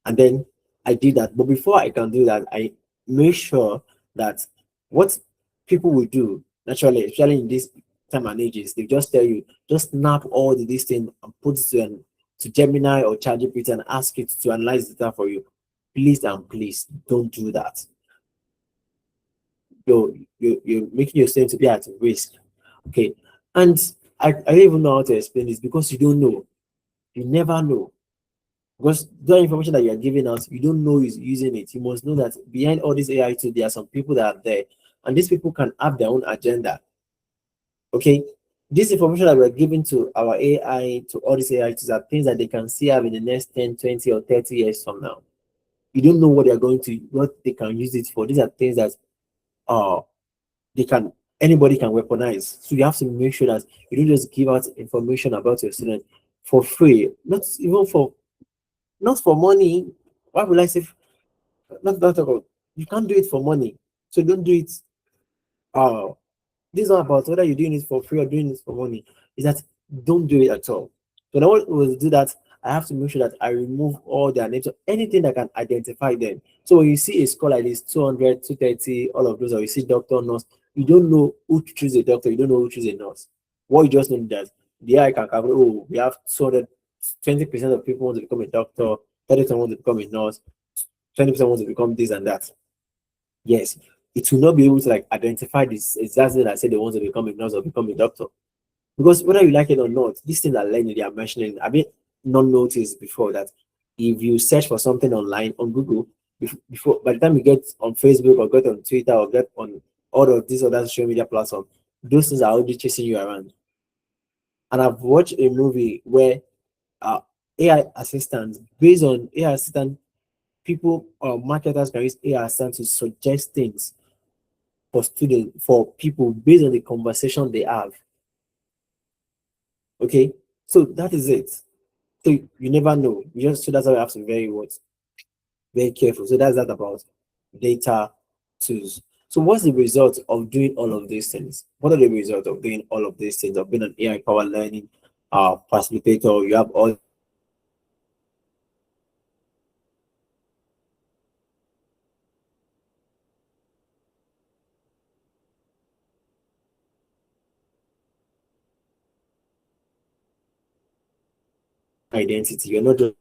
[SPEAKER 1] And then I did that. But before I can do that, I make sure that what people will do naturally, especially in this time and ages, they just tell you, just snap all these things and put it to Gemini or ChatGPT and ask it to analyze data for you. Please and please don't do that. You're making your student to be at risk. Okay. And I don't even know how to explain this, because you don't know. You never know. Because the information that you are giving out, you don't know who's using it. You must know that behind all this AI too, there are some people that are there, and these people can have their own agenda. Okay, this information that we're giving to our AI, to all these AI tools, are things that they can see have in the next 10, 20, or 30 years from now. You don't know what they're going to, what they can use it for. These are things that uh they can, anybody can weaponize. So you have to make sure that you don't just give out information about your student for free, not even for, not for money. Why would I say not about, you can't do it for money. So don't do it. Uh this is not about whether you're doing it for free or doing it for money. Is that don't do it at all. So now what will do that, I have to make sure that I remove all their names or anything that can identify them. So when you see a score like this, 200, 230, all of those, or you see doctor, nurse, you don't know who to choose a doctor, you don't know who to choose a nurse. What you just know that the AI can calculate, oh, we have 200, 20% of people want to become a doctor, 30% want to become a nurse, 20% want to become this and that. Yes, it will not be able to like identify this exactly that say they want to become a nurse or become a doctor. Because whether you like it or not, these things are learning, they are mentioning. I mean, not noticed before that if you search for something online on Google, before by the time you get on Facebook or get on Twitter or get on all of these other social media platforms, those things are already chasing you around. And I've watched a movie where uh, AI assistants, based on AI assistant, people or marketers can use AI assistant to suggest things for students, for people based on the conversation they have. Okay, so that is it. So you never know. You just, so that's why you have to be very what, very careful. So that's that about data tools. So what's the result of doing all of these things? What are the results of doing all of these things, of being an AI powered learning facilitator? You have all identity. You're not just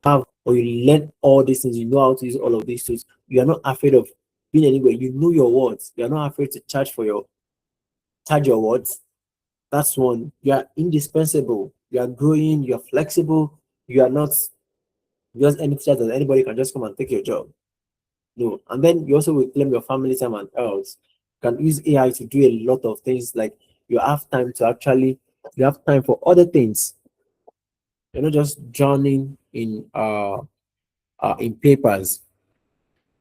[SPEAKER 1] have, or you learn all these things, you know how to use all of these tools. You are not afraid of being anywhere. You know your words. You are not afraid to charge your words. That's one. You are indispensable. You are growing. You are flexible. You are not just any teacher that anybody can just come and take your job. No. And then you also reclaim your family time and else. You can use AI to do a lot of things. Like you have time to actually, you have time for other things. You're not just drowning in papers.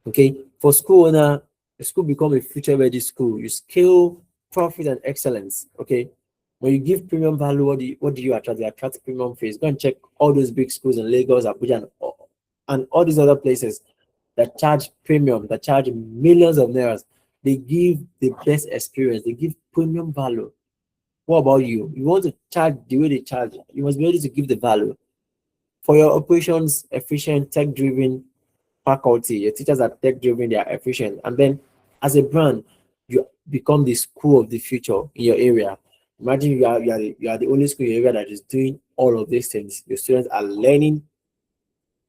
[SPEAKER 1] Okay, for school owner, the school become a future ready school. You scale profit and excellence. Okay, when you give premium value, what do you attract? You attract premium fees. Go and check all those big schools in Lagos, Abuja, and all these other places that charge premium, that charge millions of naira. They give the best experience. They give premium value. What about you? You want to charge the way they charge. You must be able to give the value for your operations, efficient, tech driven faculty. Your teachers are tech driven, they are efficient. And then as a brand, you become the school of the future in your area. Imagine you are the only school in your area that is doing all of these things. Your students are learning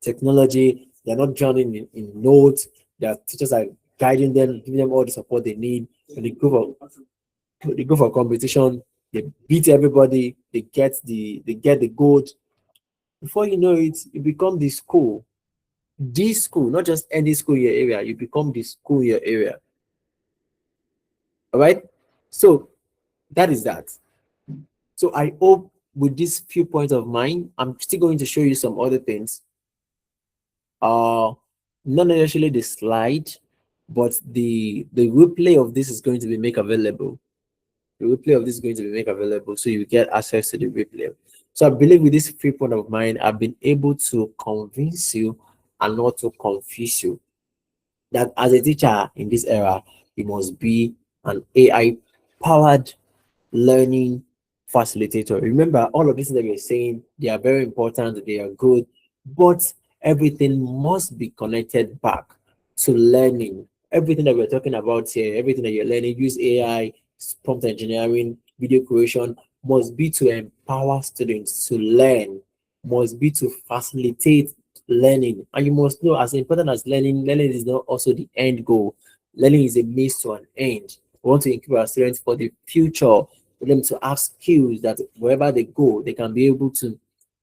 [SPEAKER 1] technology, they're not drowning in notes, their teachers are guiding them, giving them all the support they need. When they go for competition, they beat everybody, they get the gold. Before you know it, you become the school. This school, not just any school in your area, you become the school in your area. All right. So that is that. So I hope with these few points of mine, I'm still going to show you some other things. Not necessarily the slide, but the replay of this is going to be made available. The replay of this is going to be made available, so you get access to the replay. So I believe with this free point of mine, I've been able to convince you and not to confuse you that as a teacher in this era, you must be an AI powered learning facilitator. Remember, all of this that we're saying, they are very important, they are good, but everything must be connected back to learning. Everything that we're talking about here, everything that you're learning, use AI, prompt engineering, video creation, must be to empower students to learn, must be to facilitate learning. And you must know, as important as learning, learning is not also the end goal. Learning is a means to an end. We want to equip our students for the future, for them to have skills that wherever they go, they can be able to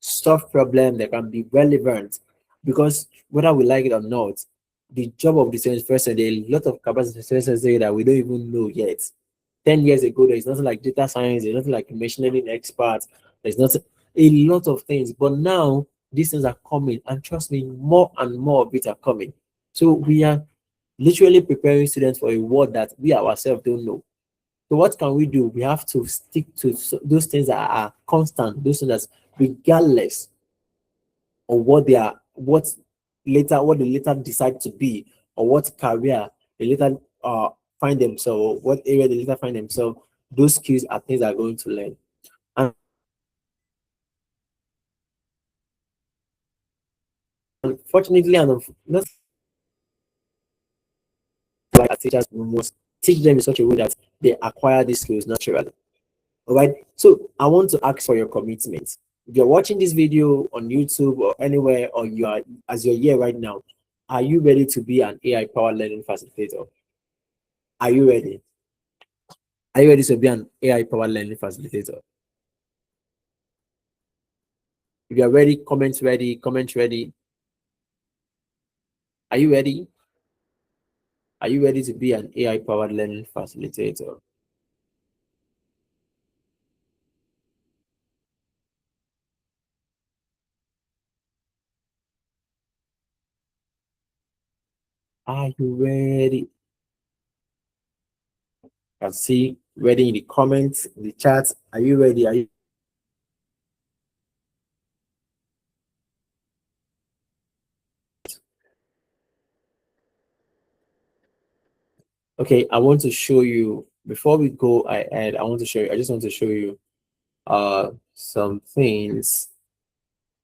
[SPEAKER 1] solve problem, they can be relevant, because whether we like it or not, the job of the 21st century, there are a lot of capacity century that we don't even know yet. 10 years ago, there's nothing like data science, there's nothing like machine learning experts, there's not a lot of things. But now these things are coming, and trust me, more and more of it are coming. So we are literally preparing students for a world that we ourselves don't know. So what can we do? We have to stick to those things that are constant, those things that regardless of what they are, what they later decide to be, or what career they later find themselves, or what area they later find themselves, those skills are things they are going to learn. And unfortunately, and not like teachers, we must teach them in such a way that they acquire these skills naturally. All right. So I want to ask for your commitment. If you're watching this video on YouTube or anywhere, or you are as you're here right now, are you ready to be an AI powered learning facilitator? Are you ready? Are you ready to be an AI powered learning facilitator? If you're ready, comment ready, comment ready. Are you ready? Are you ready to be an AI powered learning facilitator? Are you ready? I see ready in the comments, in the chat. Are you ready? Are you okay? I want to show you before we go ahead. I just want to show you some things.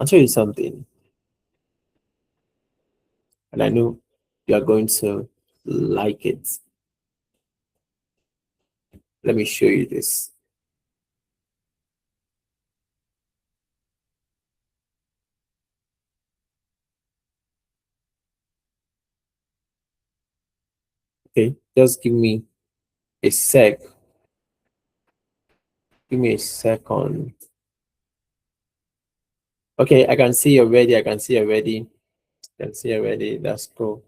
[SPEAKER 1] I'll show you something, and I know you are going to like it. Let me show you this. Okay, just give me a sec. Give me a second. Okay, I can see already. I can see already. I can see already. That's cool.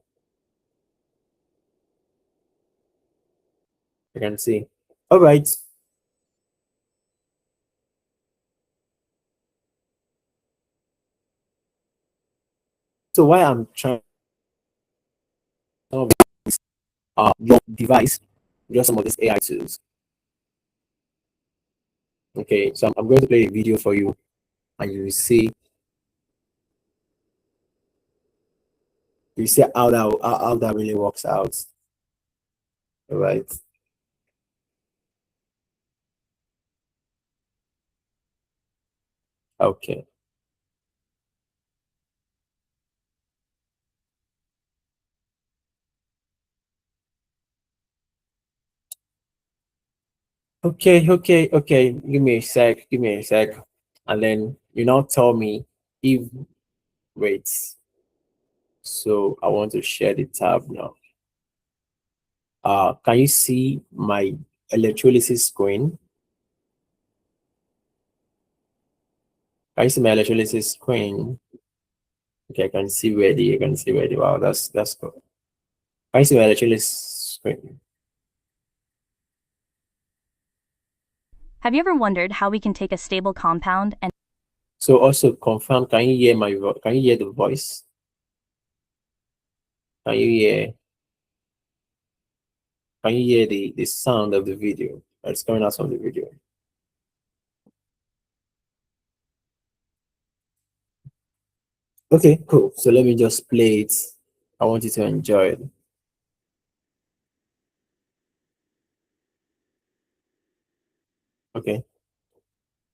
[SPEAKER 1] I can see. All right. So why I'm trying your device, just some of these AI tools. Okay, so I'm going to play a video for you, and you see how that really works out. All right. Okay. Okay. Give me a sec. Give me a sec, and then you now tell me if wait. So I want to share the tab now. Can you see my electrolysis screen? Can you see my electrolysis screen? Okay, I can see ready. I can see ready. Wow, that's cool. Can you see my electrolysis screen?
[SPEAKER 3] Have you ever wondered how we can take a stable compound and
[SPEAKER 1] So also confirm, can you hear can you hear the voice? Can you hear the sound of the video that's coming out from the video? Okay, cool. So let me just play it. I want you to enjoy it. Okay.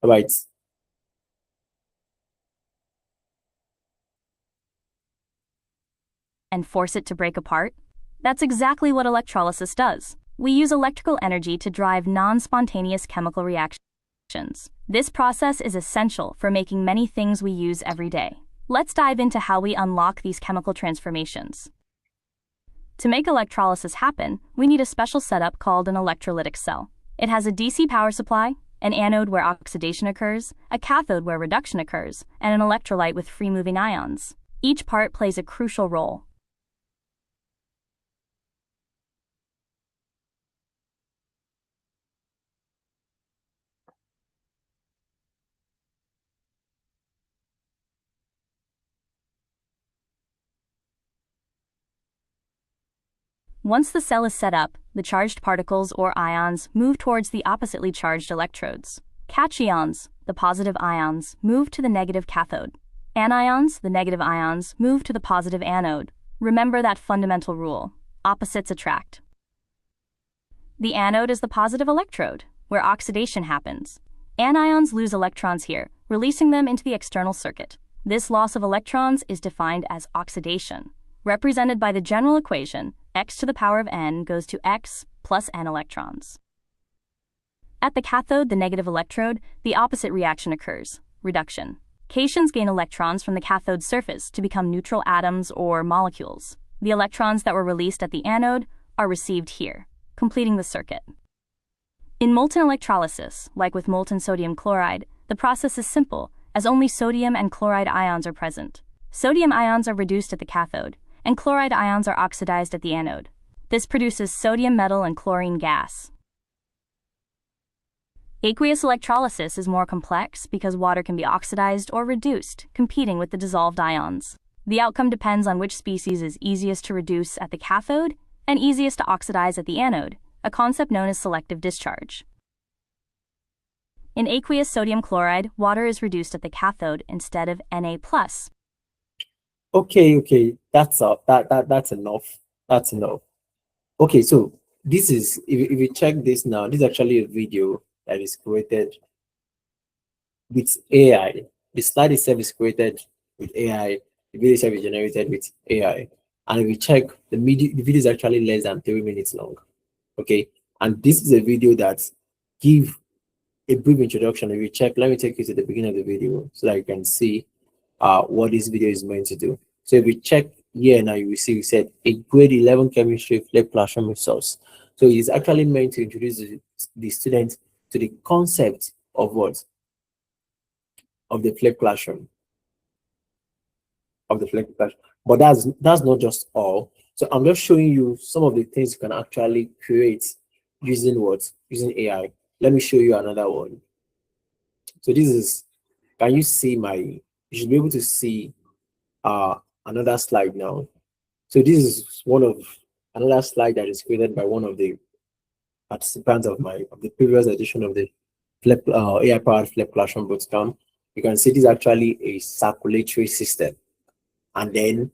[SPEAKER 1] All right.
[SPEAKER 3] force it to break apart? That's exactly what electrolysis does. We use electrical energy to drive non-spontaneous chemical reactions. This process is essential for making many things we use every day. Let's dive into how we unlock these chemical transformations. To make electrolysis happen, we need a special setup called an electrolytic cell. It has a DC power supply, an anode where oxidation occurs, a cathode where reduction occurs, and an electrolyte with free-moving ions. Each part plays a crucial role. Once the cell is set up, the charged particles or ions move towards the oppositely charged electrodes. Cations, the positive ions, move to the negative cathode. Anions, the negative ions, move to the positive anode. Remember that fundamental rule: opposites attract. The anode is the positive electrode, where oxidation happens. Anions lose electrons here, releasing them into the external circuit. This loss of electrons is defined as oxidation, represented by the general equation x to the power of n goes to x plus n electrons. At the cathode, the negative electrode, the opposite reaction occurs: reduction. Cations gain electrons from the cathode surface to become neutral atoms or molecules. The electrons that were released at the anode are received here, completing the circuit. In molten electrolysis, like with molten sodium chloride, the process is simple, as only sodium and chloride ions are present. Sodium ions are reduced at the cathode, and chloride ions are oxidized at the anode. This produces sodium metal and chlorine gas. Aqueous electrolysis is more complex because water can be oxidized or reduced, competing with the dissolved ions. The outcome depends on which species is easiest to reduce at the cathode and easiest to oxidize at the anode, a concept known as selective discharge. In aqueous sodium chloride, water is reduced at the cathode instead of Na+.
[SPEAKER 1] Okay, that's enough. That's enough. Okay, so this is, if you check this now, this is actually a video that is created with AI. The slide itself is created with AI. The video itself is generated with AI. And if you check, the video is actually less than 3 minutes long. Okay, and this is a video that gives a brief introduction. If you check, let me take you to the beginning of the video so that you can see what this video is meant to do. So if you check here now, you will see we said a grade 11 chemistry flip classroom resource. So it's actually meant to introduce the students to the concept of what? Of the flip classroom. Of the flip classroom. But that's not just all. So I'm just showing you some of the things you can actually create using what? Using AI. Let me show you another one. So this is, can you see you should be able to see another slide now. So this is another slide that is created by one of the participants of the previous edition of the AI powered flip classroom bootcamp. You can see this is actually a circulatory system, and then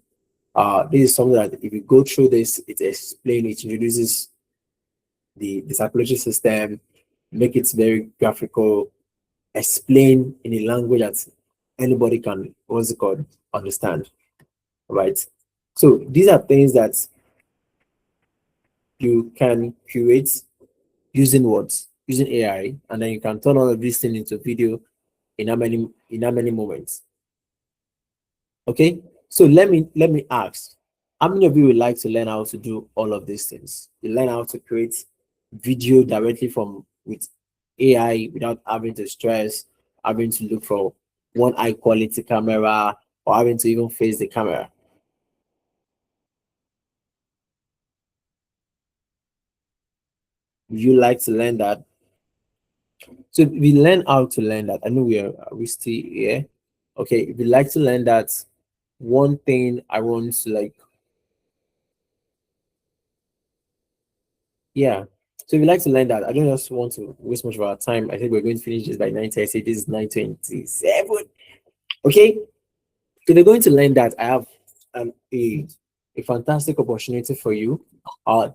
[SPEAKER 1] this is something that if you go through this, it introduces the circulatory system, make it very graphical, explain in a language that anybody can understand, right? So these are things that you can create using using AI, and then you can turn all of these things into video in how many moments. Okay, so let me ask, how many of you would like to learn how to do all of these things? You learn how to create video directly with AI without having to stress, having to look for one high quality camera, or having to even face the camera. Would you like to learn that? So if we learn how to learn that, I know we still here. Okay, if you like to learn that, one thing I want to yeah. So if you like to learn that, I don't just want to waste much of our time. I think we're going to finish this by 9:30. This is 9:27. Okay. So they're going to learn that. I have a fantastic opportunity for you.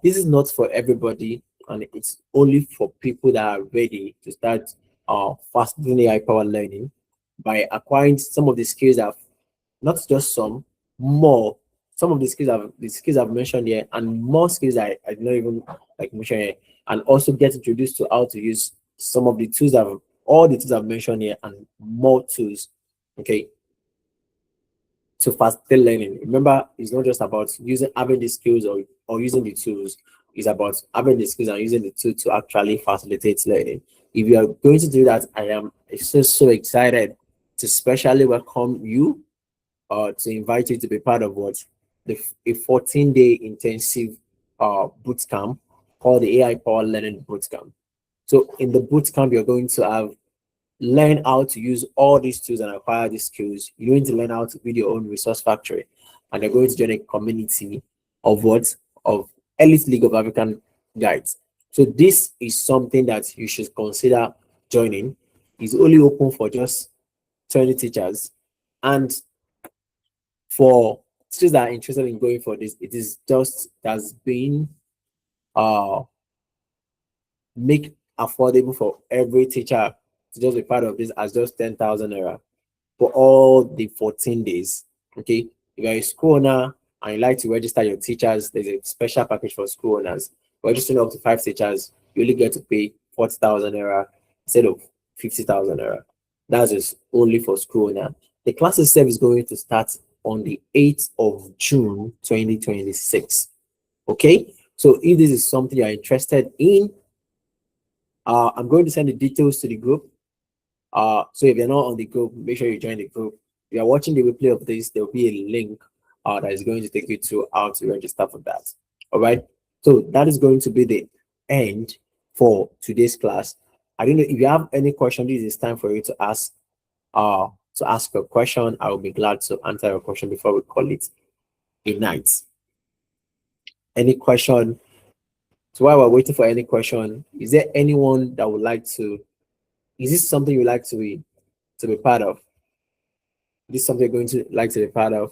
[SPEAKER 1] This is not for everybody, and it's only for people that are ready to start fast doing AI power learning by acquiring some of the skills not just some of the skills I've mentioned here, and more skills I did not even mention here, and also get introduced to how to use some of the tools all the tools I've mentioned here, and more tools. Okay. So fast learning. Remember, it's not just about having the skills or using the tools. It's about having the skills and using the tool to actually facilitate learning. if you are going to do that, I am so excited to specially welcome you, to invite you to be part of a 14-day intensive boot camp called the AI Power Learning Boot Camp. So in the boot camp, you're going to have learn how to use all these tools and acquire these skills. You're going to learn how to build your own resource factory, and you're going to join a community of Elite League of African Guides. So this is something that you should consider joining. It's only open for just 20 teachers, and for students that are interested in going for this, it is just has been make affordable for every teacher to just be part of this as just 10,000 naira for all the 14 days. Okay, if you're a school owner and you like to register your teachers, there's a special package for school owners. Registering up to 5 teachers, you only get to pay 40,000 naira instead of 50,000 naira. That's just only for school owner. The class itself is going to start on the 8th of June 2026. Okay, so if this is something you're interested in, I'm going to send the details to the group. So if you're not on the group, make sure you join the group. If you're watching the replay of this, there will be a link that is going to take you to how to register for that. All right. So that is going to be the end for today's class. I don't know if you have any question. This is time for you to ask. A question. I will be glad to answer your question before we call it a night. Any question? So while we're waiting for any question, is there anyone that would like to? Is this something you like to be part of? Is this something you're going to like to be part of?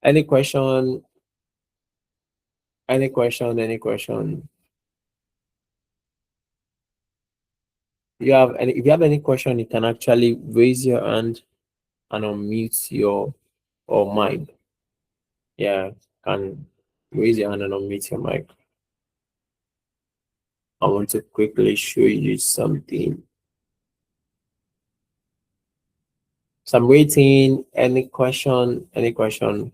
[SPEAKER 1] Any question? Any question? Any question? If you have any question, you can actually raise your hand and unmute your mic. Yeah, can raise your hand and unmute your mic. I want to quickly show you something. So I'm waiting. Any question? Any question?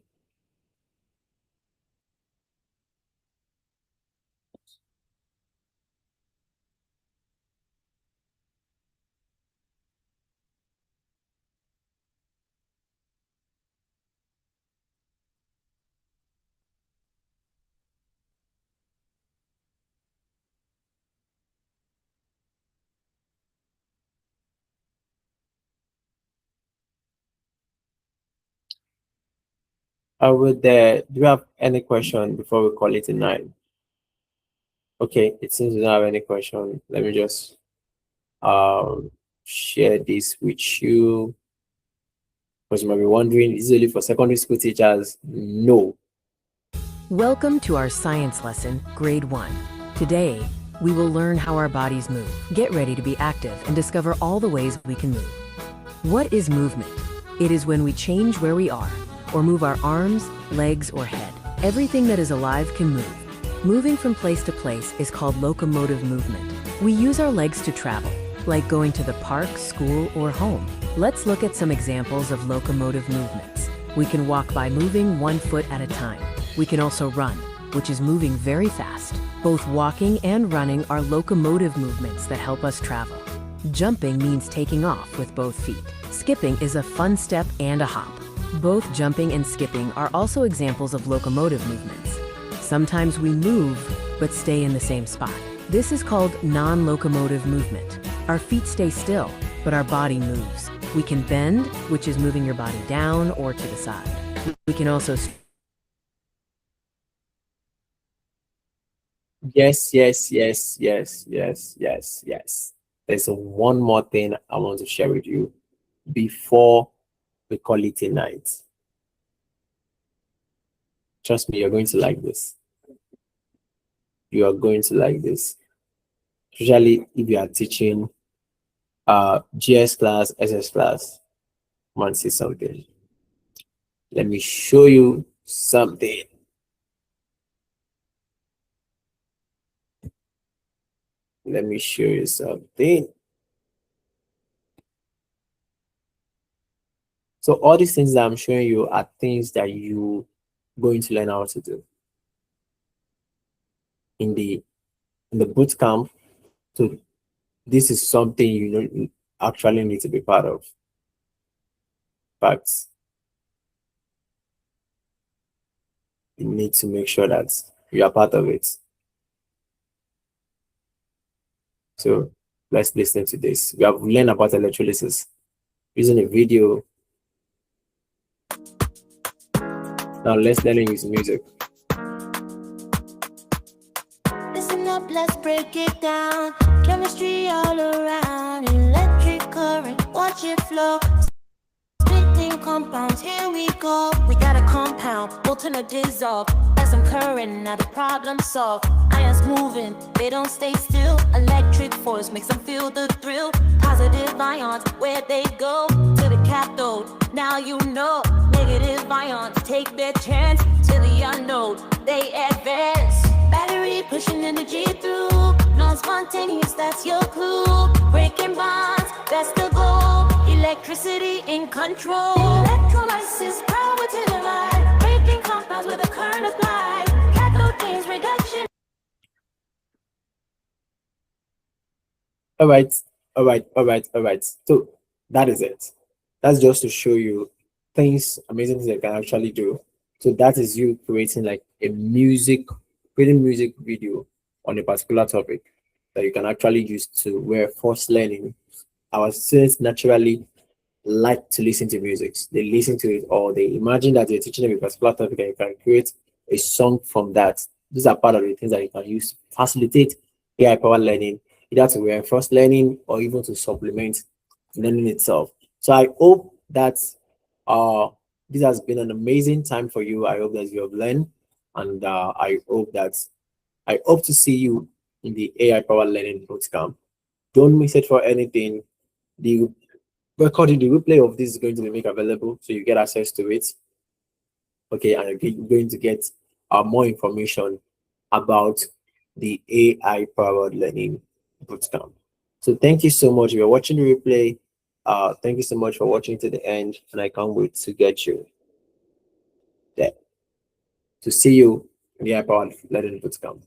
[SPEAKER 1] Do you have any question before we call it a night? Okay, it seems we don't have any question. Let me just share this with you. Because you might be wondering, is it only for secondary school teachers? No.
[SPEAKER 4] Welcome to our science lesson, grade 1. Today, we will learn how our bodies move. Get ready to be active and discover all the ways we can move. What is movement? It is when we change where we are, or move our arms, legs, or head. Everything that is alive can move. Moving from place to place is called locomotive movement. We use our legs to travel, like going to the park, school, or home. Let's look at some examples of locomotive movements. We can walk by moving one foot at a time. We can also run, which is moving very fast. Both walking and running are locomotive movements that help us travel. Jumping means taking off with both feet. Skipping is a fun step and a hop. Both jumping and skipping are also examples of locomotive movements. Sometimes we move, but stay in the same spot. This is called non-locomotive movement. Our feet stay still, but our body moves. We can bend, which is moving your body down or to the side. We can also
[SPEAKER 1] Yes. There's one more thing I want to share with you before we call it a night. Trust me, you're going to like this. You are going to like this. Especially if you are teaching GS class, SS class. Come and see something. Let me show you something. let me show you something. So all these things that I'm showing you are things that you going to learn how to do in the boot camp. So this is something you don't actually need to be part of. But you need to make sure that you are part of it. So let's listen to this. We have learned about electrolysis using a video. Now let's learn to use music.
[SPEAKER 5] Listen up, let's break it down. Chemistry all around, electric current, watch it flow. Splitting compounds, here we go. We got a compound, molten or dissolved. There's some current, now the problem solved. Ions moving, they don't stay still. Electric force makes them feel the thrill. Positive ions, where they go? To the cathode, now you know. Negative ions take their chance. To the unknown, they advance. Battery pushing energy through. Non-spontaneous, that's your clue. Breaking bonds, that's the goal. Electricity in control. Electrolysis, power to the light. Breaking compounds with a current applied. Cathode gains reduction.
[SPEAKER 1] All right. So that is it. That's just to show you amazing things you can actually do. So that is you creating like creating music video on a particular topic that you can actually use to where first learning. Our students naturally like to listen to music. They listen to it or they imagine that you're teaching them a particular topic and you can create a song from that. These are part of the things that you can use to facilitate AI powered learning, either to reinforce learning or even to supplement learning itself. So I hope that this has been an amazing time for you. I hope that you have learned, and I hope to see you in the AI powered learning bootcamp. Don't miss it for anything. The replay of this is going to be made available, so you get access to it. Okay, and you're going to get more information about the AI powered learning bootcamp. So thank you so much. If you're watching the replay, thank you so much for watching to the end, and I can't wait to get you there. To see you in the AI powered learning bootcamp.